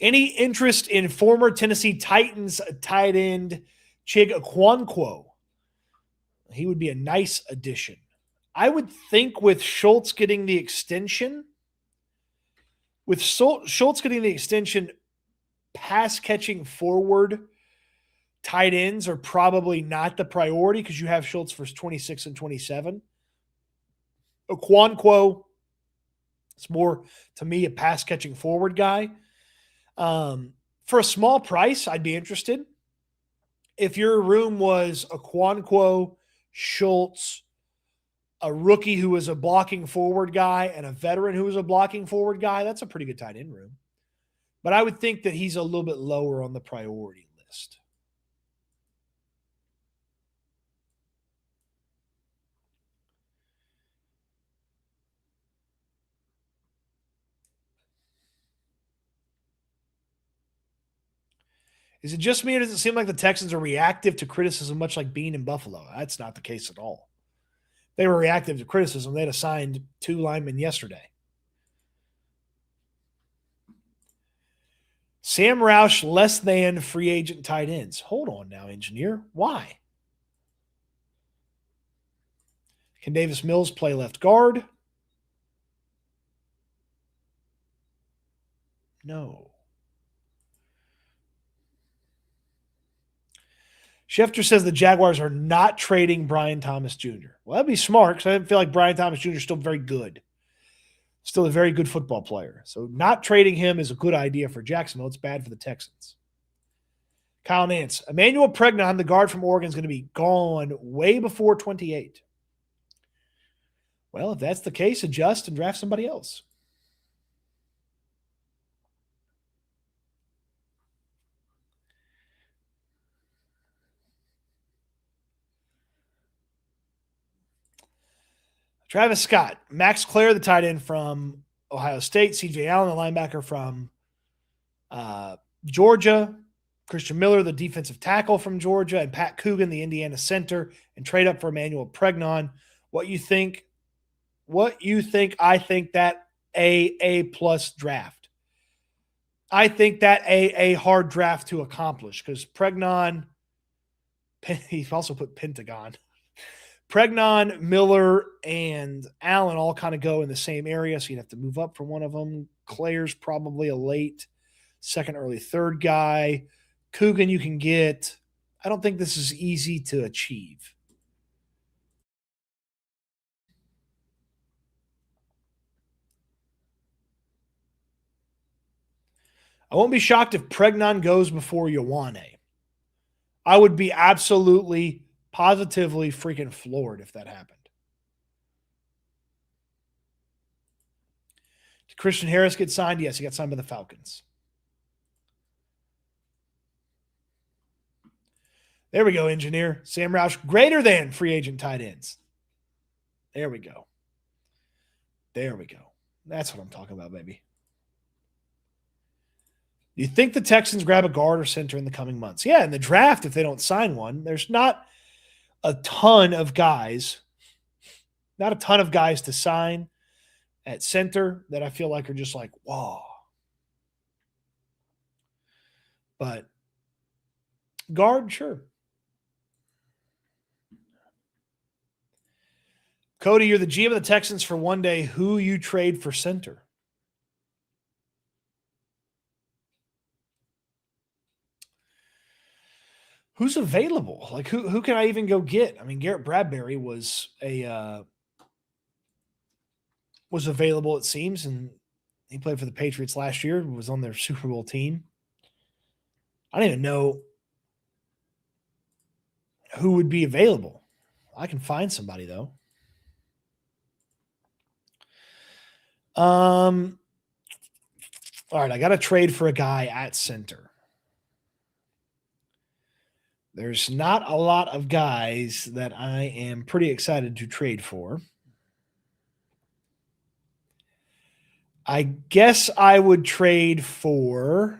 Any interest in former Tennessee Titans tight end Chig Okonkwo? He would be a nice addition. I would think with Schultz getting the extension, pass catching forward tight ends are probably not the priority because you have Schultz for 26 and 27. Okonkwo is more, to me, a pass catching forward guy. For a small price, I'd be interested. If your room was Okonkwo, Schultz, a rookie who was a blocking forward guy, and a veteran who was a blocking forward guy, that's a pretty good tight end room. But I would think that he's a little bit lower on the priority list. Is it just me, or does it seem like the Texans are reactive to criticism, much like Bean in Buffalo? That's not the case at all. They were reactive to criticism. They'd assigned 2 linemen yesterday. Sam Roush, less than free agent tight ends. Hold on now, engineer. Why? Can Davis Mills play left guard? No. Schefter says the Jaguars are not trading Brian Thomas Jr. Well, that'd be smart because I feel like Brian Thomas Jr. is still very good. Still a very good football player. So not trading him is a good idea for Jacksonville. It's bad for the Texans. Kyle Nance. Emmanuel Pregnon, the guard from Oregon, is going to be gone way before 28. Well, if that's the case, adjust and draft somebody else. Travis Scott, Max Clare, the tight end from Ohio State, C.J. Allen, the linebacker from Georgia, Christian Miller, the defensive tackle from Georgia, and Pat Coogan, the Indiana center, and trade up for Emmanuel Pregnon. What you think? I think that A plus draft. I think that a hard draft to accomplish because Pregnon, he's also put Pentagon. Pregnon, Miller, and Allen all kind of go in the same area, so you'd have to move up for one of them. Claire's probably a late second, early third guy. Coogan you can get. I don't think this is easy to achieve. I won't be shocked if Pregnon goes before Ioane. I would be absolutely positively freaking floored if that happened. Did Christian Harris get signed? Yes, he got signed by the Falcons. There we go, engineer. Sam Roush, greater than free agent tight ends. There we go. There we go. That's what I'm talking about, baby. Do you think the Texans grab a guard or center in the coming months? Yeah, in the draft, if they don't sign one, there's not a ton of guys to sign at center that I feel like are just like, whoa. But guard, sure. Cody, you're the GM of the Texans for one day. Who you trade for center? Who's available? Like who can I even go get? I mean, Garrett Bradbury was available, it seems, and he played for the Patriots last year, was on their Super Bowl team. I don't even know who would be available. I can find somebody though. All right, I got to trade for a guy at center. There's not a lot of guys that I am pretty excited to trade for. I guess I would trade for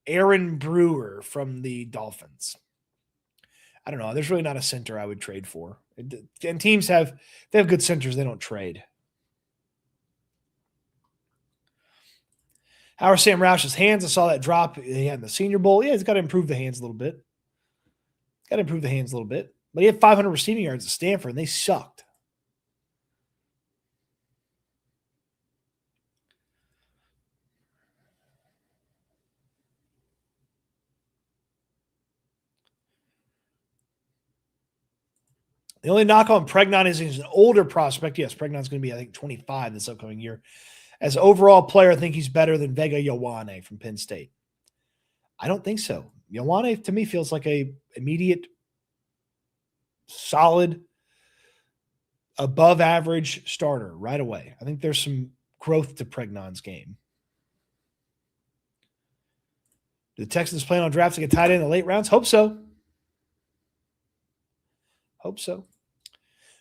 Aaron Brewer from the Dolphins. I don't know. There's really not a center I would trade for. And teams have good centers. They don't trade. How are Sam Roush's hands? I saw that drop he had in the Senior Bowl. Yeah, he's got to improve the hands a little bit. But he had 500 receiving yards at Stanford, and they sucked. The only knock on Pregnon is he's an older prospect. Yes, Pregnon's going to be, I think, 25 this upcoming year. As overall player, I think he's better than Vega Ioane from Penn State. I don't think so. Ioane, to me, feels like a immediate, solid, above-average starter right away. I think there's some growth to Pregnon's game. Do the Texans plan on drafting a tight end in the late rounds? Hope so.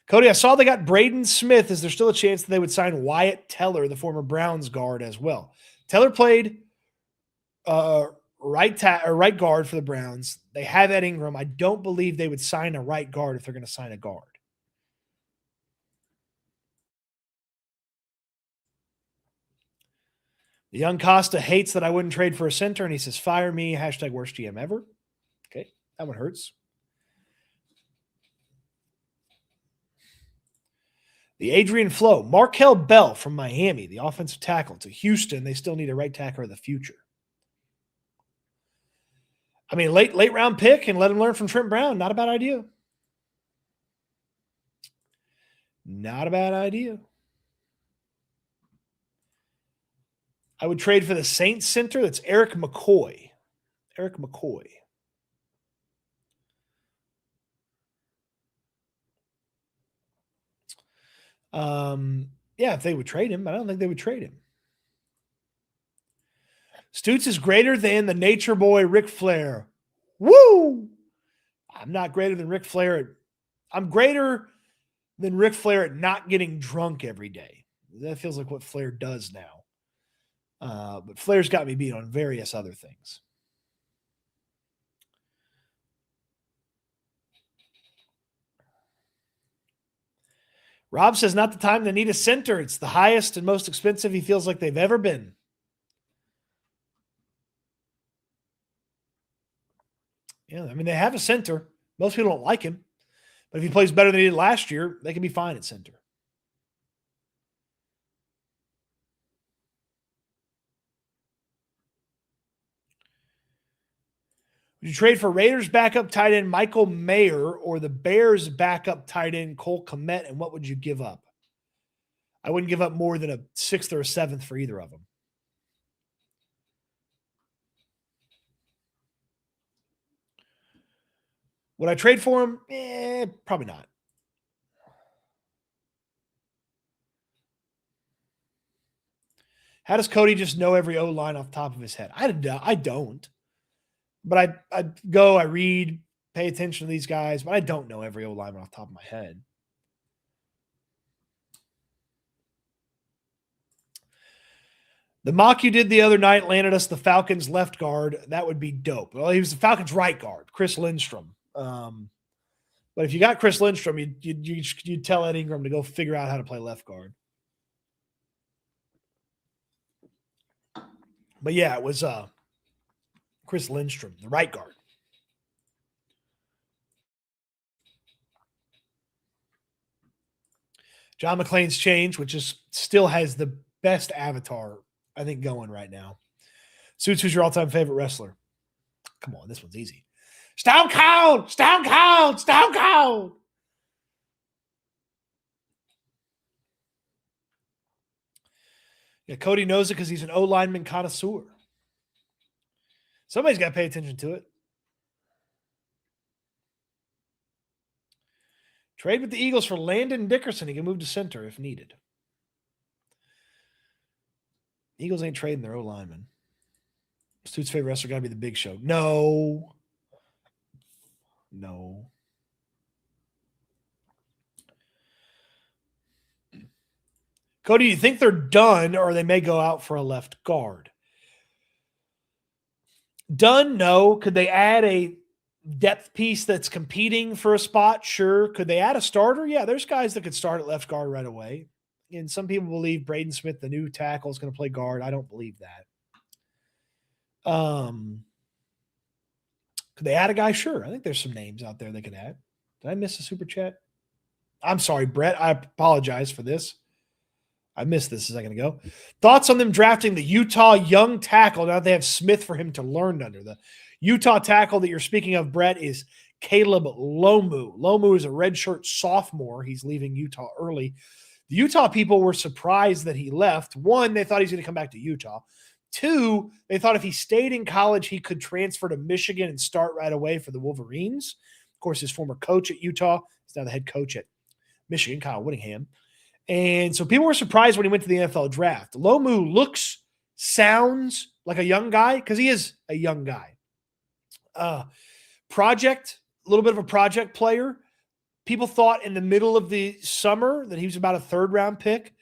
Cody, I saw they got Braden Smith. Is there still a chance that they would sign Wyatt Teller, the former Browns guard, as well? Teller played right guard for the Browns. They have Ed Ingram. I don't believe they would sign a right guard if they're going to sign a guard. The young Costa hates that I wouldn't trade for a center, and he says, fire me, hashtag worst GM ever. Okay, that one hurts. The Adrian Flo, Markel Bell from Miami, the offensive tackle, to Houston. They still need a right tackle of the future. I mean, late round pick and let him learn from Trent Brown. Not a bad idea. I would trade for the Saints center. That's Eric McCoy. Yeah, if they would trade him, I don't think they would trade him. Stoots is greater than the nature boy Ric Flair. Woo! I'm not greater than Ric Flair. I'm greater than Ric Flair at not getting drunk every day. That feels like what Flair does now. But Flair's got me beat on various other things. Rob says, not the time to need a center. It's the highest and most expensive he feels like they've ever been. Yeah, I mean, they have a center. Most people don't like him. But if he plays better than he did last year, they can be fine at center. Would you trade for Raiders backup tight end Michael Mayer or the Bears backup tight end Cole Kmet, and what would you give up? I wouldn't give up more than a 6th or a 7th for either of them. Would I trade for him? Probably not. How does Cody just know every O-line off the top of his head? I don't. But I go, I read, pay attention to these guys, but I don't know every O-lineman off the top of my head. The mock you did the other night landed us the Falcons left guard. That would be dope. Well, he was the Falcons right guard, Chris Lindstrom. But if you got Chris Lindstrom, you'd tell Ed Ingram to go figure out how to play left guard. But yeah, it was Chris Lindstrom, the right guard. John McClane's changed, which still has the best avatar, I think, going right now. Stoots, who's your all-time favorite wrestler? Come on, this one's easy. Stone Cold! Stone Cold! Stone Cold! Yeah, Cody knows it because he's an O-lineman connoisseur. Somebody's got to pay attention to it. Trade with the Eagles for Landon Dickerson. He can move to center if needed. Eagles ain't trading their O-lineman. Stoots' favorite wrestler got to be the Big Show. No. Cody, do you think they're done or they may go out for a left guard? Done, no. Could they add a depth piece that's competing for a spot? Sure. Could they add a starter? Yeah, there's guys that could start at left guard right away. And some people believe Braden Smith, the new tackle, is going to play guard. I don't believe that. Could they add a guy? Sure. I think there's some names out there they could add. Did I miss a super chat? I'm sorry, Brett. I apologize for this. I missed this a second ago. Thoughts on them drafting the Utah young tackle now they have Smith for him to learn under. The Utah tackle that you're speaking of, Brett, is Caleb Lomu. Lomu is a redshirt sophomore. He's leaving Utah early. The Utah people were surprised that he left. One, they thought he was going to come back to Utah. Two, they thought if he stayed in college, he could transfer to Michigan and start right away for the Wolverines. Of course, his former coach at Utah is now the head coach at Michigan, Kyle Whittingham. And so people were surprised when he went to the NFL draft. Lomu sounds like a young guy because he is a young guy. A little bit of a project player. People thought in the middle of the summer that he was about a third-round pick.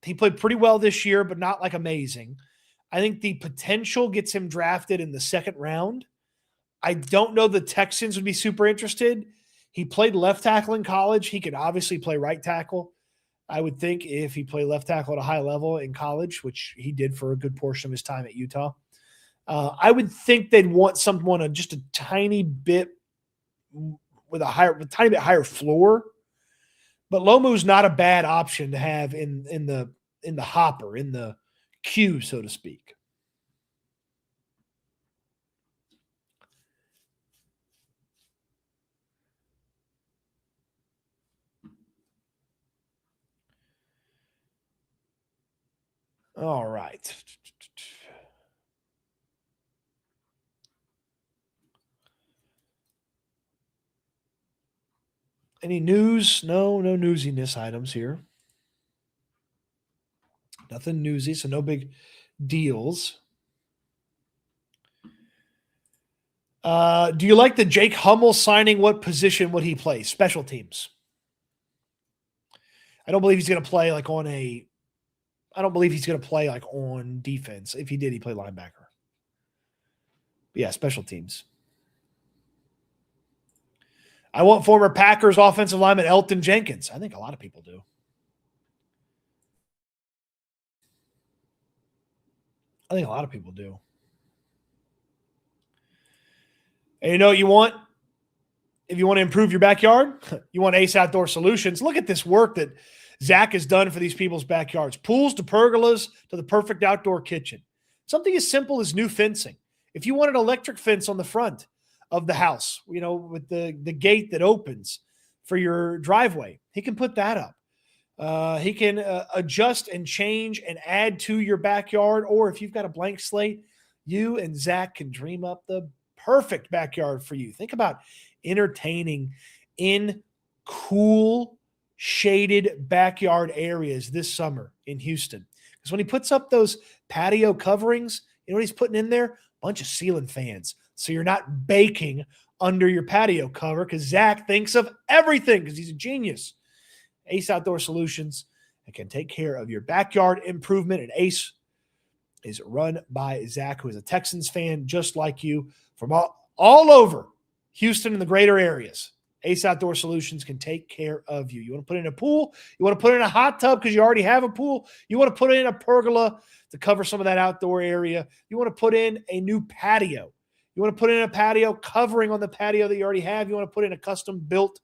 He played pretty well this year, but not like amazing. I think the potential gets him drafted in the second round. I don't know the Texans would be super interested. He played left tackle in college. He could obviously play right tackle. I would think if he played left tackle at a high level in college, which he did for a good portion of his time at Utah, I would think they'd want someone just a tiny bit with a tiny bit higher floor. But Lomu's not a bad option to have in the hopper, in the queue, so to speak. All right. Any news? No newsiness items here. Nothing newsy, so no big deals. Do you like the Jake Hummel signing? What position would he play? Special teams. I don't believe he's going to play on defense. If he did, he'd play linebacker. But yeah, special teams. I want former Packers offensive lineman Elton Jenkins. I think a lot of people do. And you know what you want? If you want to improve your backyard, you want Ace Outdoor Solutions. Look at this work that Zach has done for these people's backyards. Pools to pergolas to the perfect outdoor kitchen. Something as simple as new fencing. If you want an electric fence on the front of the house, with the gate that opens for your driveway, he can put that up. He can adjust and change and add to your backyard. Or if you've got a blank slate, you and Zach can dream up the perfect backyard for you. Think about entertaining in cool, shaded backyard areas this summer in Houston. Because when he puts up those patio coverings, you know what he's putting in there? A bunch of ceiling fans. So you're not baking under your patio cover, because Zach thinks of everything because he's a genius. Ace Outdoor Solutions and can take care of your backyard improvement. And Ace is run by Zach, who is a Texans fan just like you, from all over Houston and the greater areas. Ace Outdoor Solutions can take care of you. You want to put in a pool? You want to put in a hot tub because you already have a pool? You want to put in a pergola to cover some of that outdoor area? You want to put in a new patio? You want to put in a patio covering on the patio that you already have? You want to put in a custom-built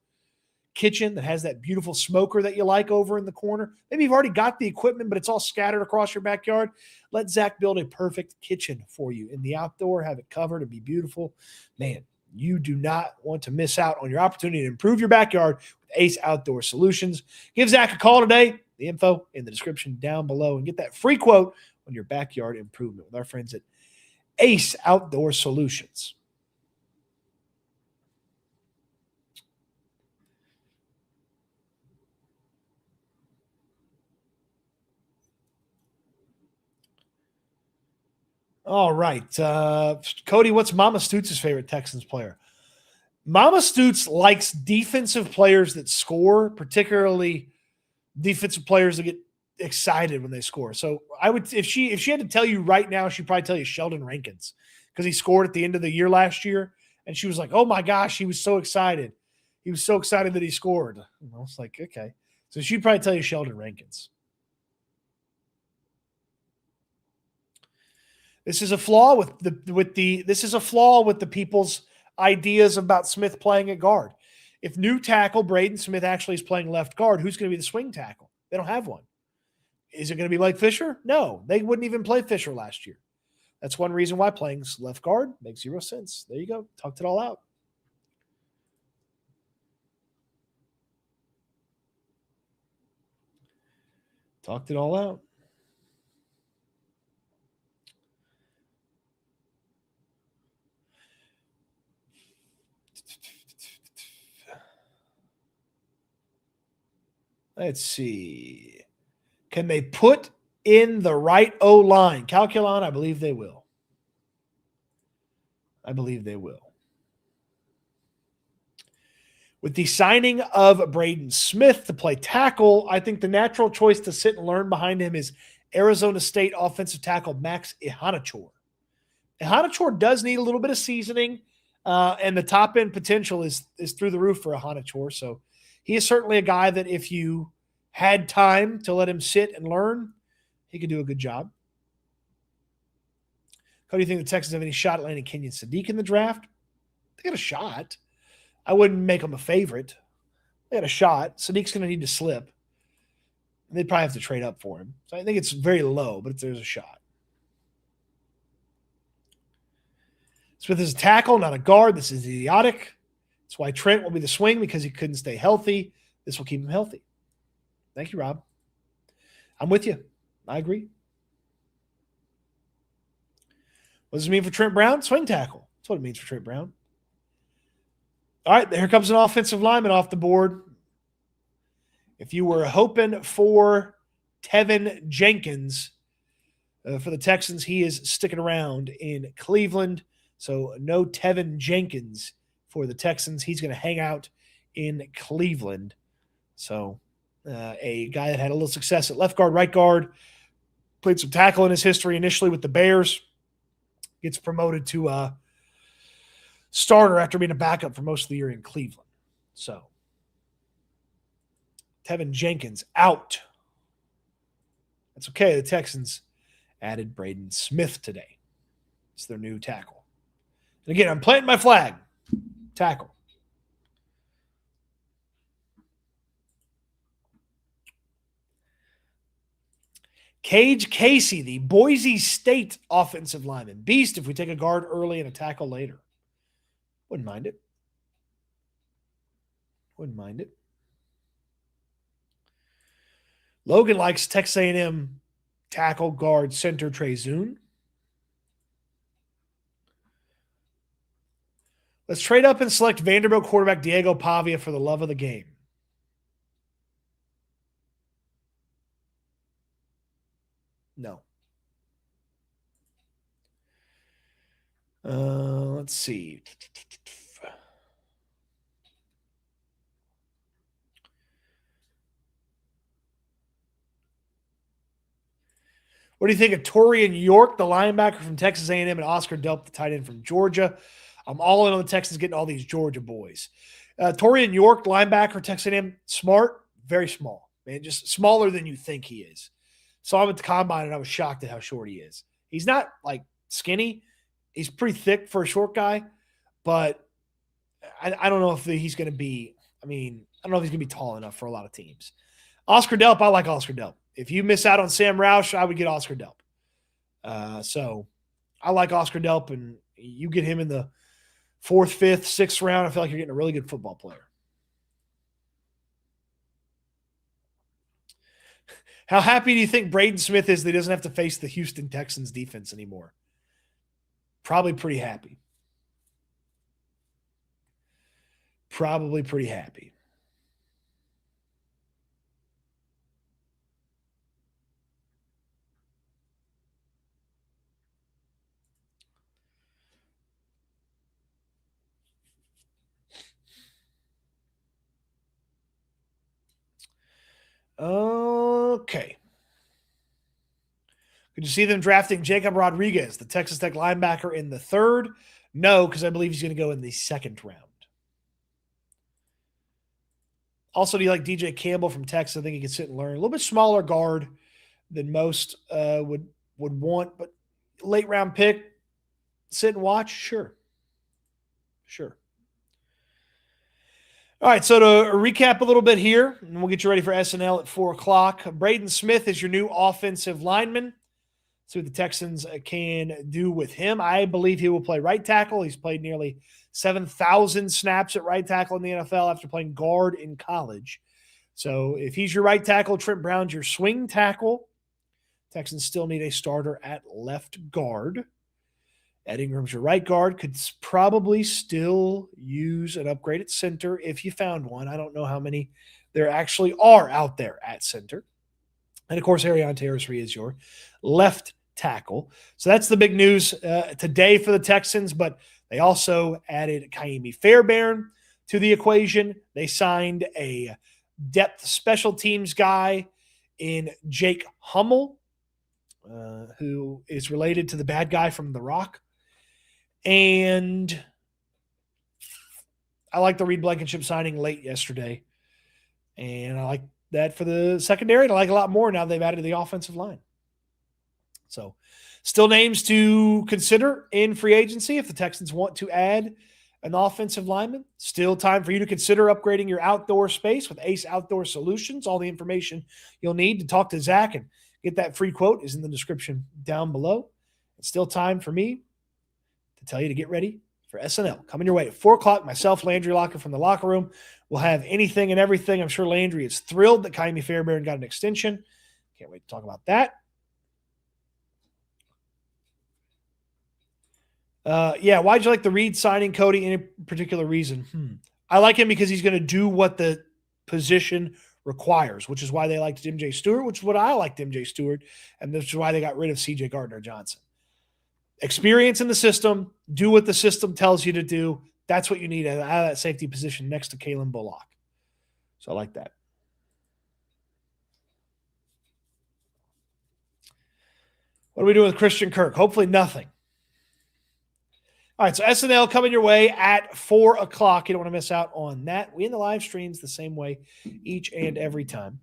kitchen that has that beautiful smoker that you like over in the corner? Maybe you've already got the equipment, but it's all scattered across your backyard. Let Zach build a perfect kitchen for you in the outdoor, have it covered and be beautiful. Man, you do not want to miss out on your opportunity to improve your backyard with Ace Outdoor Solutions. Give Zach a call today. The info in the description down below, and get that free quote on your backyard improvement with our friends at Ace Outdoor Solutions. All right. Cody, what's Mama Stoots' favorite Texans player? Mama Stoots likes defensive players that score, particularly defensive players that get excited when they score. So I would, if she had to tell you right now, she'd probably tell you Sheldon Rankins, because he scored at the end of the year last year. And she was like, oh my gosh, he was so excited. He was so excited that he scored. And I was like, okay. So she'd probably tell you Sheldon Rankins. This is a flaw with the people's ideas about Smith playing at guard. If new tackle Braden Smith actually is playing left guard, who's going to be the swing tackle? They don't have one. Is it going to be like Fisher? No, they wouldn't even play Fisher last year. That's one reason why playing left guard makes zero sense. There you go. Talked it all out. Talked it all out. Let's see. Can they put in the right O-line? Calculon, I believe they will. I believe they will. With the signing of Braden Smith to play tackle, I think the natural choice to sit and learn behind him is Arizona State offensive tackle Max Ihanachor. Ihanachor does need a little bit of seasoning, and the top-end potential is through the roof for Ihanachor. So he is certainly a guy that if you had time to let him sit and learn, he could do a good job. How do you think the Texans have any shot at landing Kenyon Sadiq in the draft? They got a shot. I wouldn't make them a favorite. They got a shot. Sadiq's going to need to slip. They'd probably have to trade up for him. So I think it's very low, but there's a shot. Smith is a tackle, not a guard. This is idiotic. That's why Trent will be the swing, because he couldn't stay healthy. This will keep him healthy. Thank you, Rob. I'm with you. I agree. What does it mean for Trent Brown? Swing tackle. That's what it means for Trent Brown. All right, here comes an offensive lineman off the board. If you were hoping for Tevin Jenkins for the Texans, he is sticking around in Cleveland. So no Tevin Jenkins for the Texans. He's going to hang out in Cleveland. So a guy that had a little success at left guard, right guard, played some tackle in his history initially with the Bears, gets promoted to starter after being a backup for most of the year in Cleveland. So Tevin Jenkins out. That's okay. The Texans added Braden Smith today. It's their new tackle. And again, I'm planting my flag. Tackle. Cage Casey, the Boise State offensive lineman. Beast if we take a guard early and a tackle later. Wouldn't mind it. Wouldn't mind it. Logan likes Texas A&M tackle, guard, center Trey Zune. Let's trade up and select Vanderbilt quarterback Diego Pavia for the love of the game. No. Let's see. What do you think of Torian York, the linebacker from Texas A&M, and Oscar Delp, the tight end from Georgia? I'm all in on the Texans getting all these Georgia boys. Torian York, linebacker, Texas A&M, smart, very small, man, just smaller than you think he is. Saw him at the combine, and I was shocked at how short he is. He's not like skinny. He's pretty thick for a short guy, but I don't know if he's going to be – I don't know if he's going to be tall enough for a lot of teams. Oscar Delp, I like Oscar Delp. If you miss out on Sam Roush, I would get Oscar Delp. So I like Oscar Delp, and you get him in the 4th, 5th, 6th round, I feel like you're getting a really good football player. How happy do you think Braden Smith is that he doesn't have to face the Houston Texans defense anymore? Probably pretty happy. Probably pretty happy. Okay. Could you see them drafting Jacob Rodriguez, the Texas Tech linebacker, in the 3rd? No, because I believe he's going to go in the 2nd round. Also, do you like DJ Campbell from Texas? I think he can sit and learn. A little bit smaller guard than most would want, but late round pick, sit and watch? Sure. All right, so to recap a little bit here, and we'll get you ready for SNL at 4 o'clock. Braden Smith is your new offensive lineman. See what the Texans can do with him. I believe he will play right tackle. He's played nearly 7,000 snaps at right tackle in the NFL after playing guard in college. So if he's your right tackle, Trent Brown's your swing tackle. Texans still need a starter at left guard. Ed Ingram's your right guard. Could probably still use an upgrade at center if you found one. I don't know how many there actually are out there at center. And, of course, Arion Terresry is your left tackle. So that's the big news today for the Texans, but they also added Kaimi Fairbairn to the equation. They signed a depth special teams guy in Jake Hummel, who is related to the bad guy from The Rock. And I like the Reed Blankenship signing late yesterday. And I like that for the secondary. And I like a lot more now they've added the offensive line. So still names to consider in free agency if the Texans want to add an offensive lineman. Still time for you to consider upgrading your outdoor space with Ace Outdoor Solutions. All the information you'll need to talk to Zach and get that free quote is in the description down below. It's still time for me to tell you to get ready for SNL. Coming your way at 4 o'clock, myself, Landry Locker from the locker room. We'll have anything and everything. I'm sure Landry is thrilled that Kaimi Fairbairn got an extension. Can't wait to talk about that. Why'd you like the Reed signing, Cody? Any particular reason? I like him because he's going to do what the position requires, which is why they liked MJ Stewart, which is what I liked MJ Stewart, and this is why they got rid of CJ Gardner-Johnson. Experience in the system, do what the system tells you to do. That's what you need out of that safety position next to Kalen Bullock. So I like that. What are we doing with Christian Kirk? Hopefully nothing. All right, so SNL coming your way at 4 o'clock. You don't want to miss out on that. We end the live streams the same way each and every time.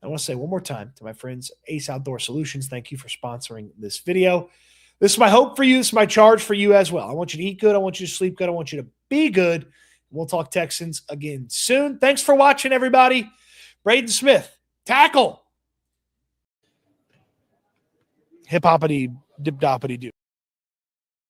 I want to say one more time to my friends, Ace Outdoor Solutions, thank you for sponsoring this video. This is my hope for you. This is my charge for you as well. I want you to eat good. I want you to sleep good. I want you to be good. We'll talk Texans again soon. Thanks for watching, everybody. Braden Smith, tackle. Hip-hoppity, dip-doppity-doo.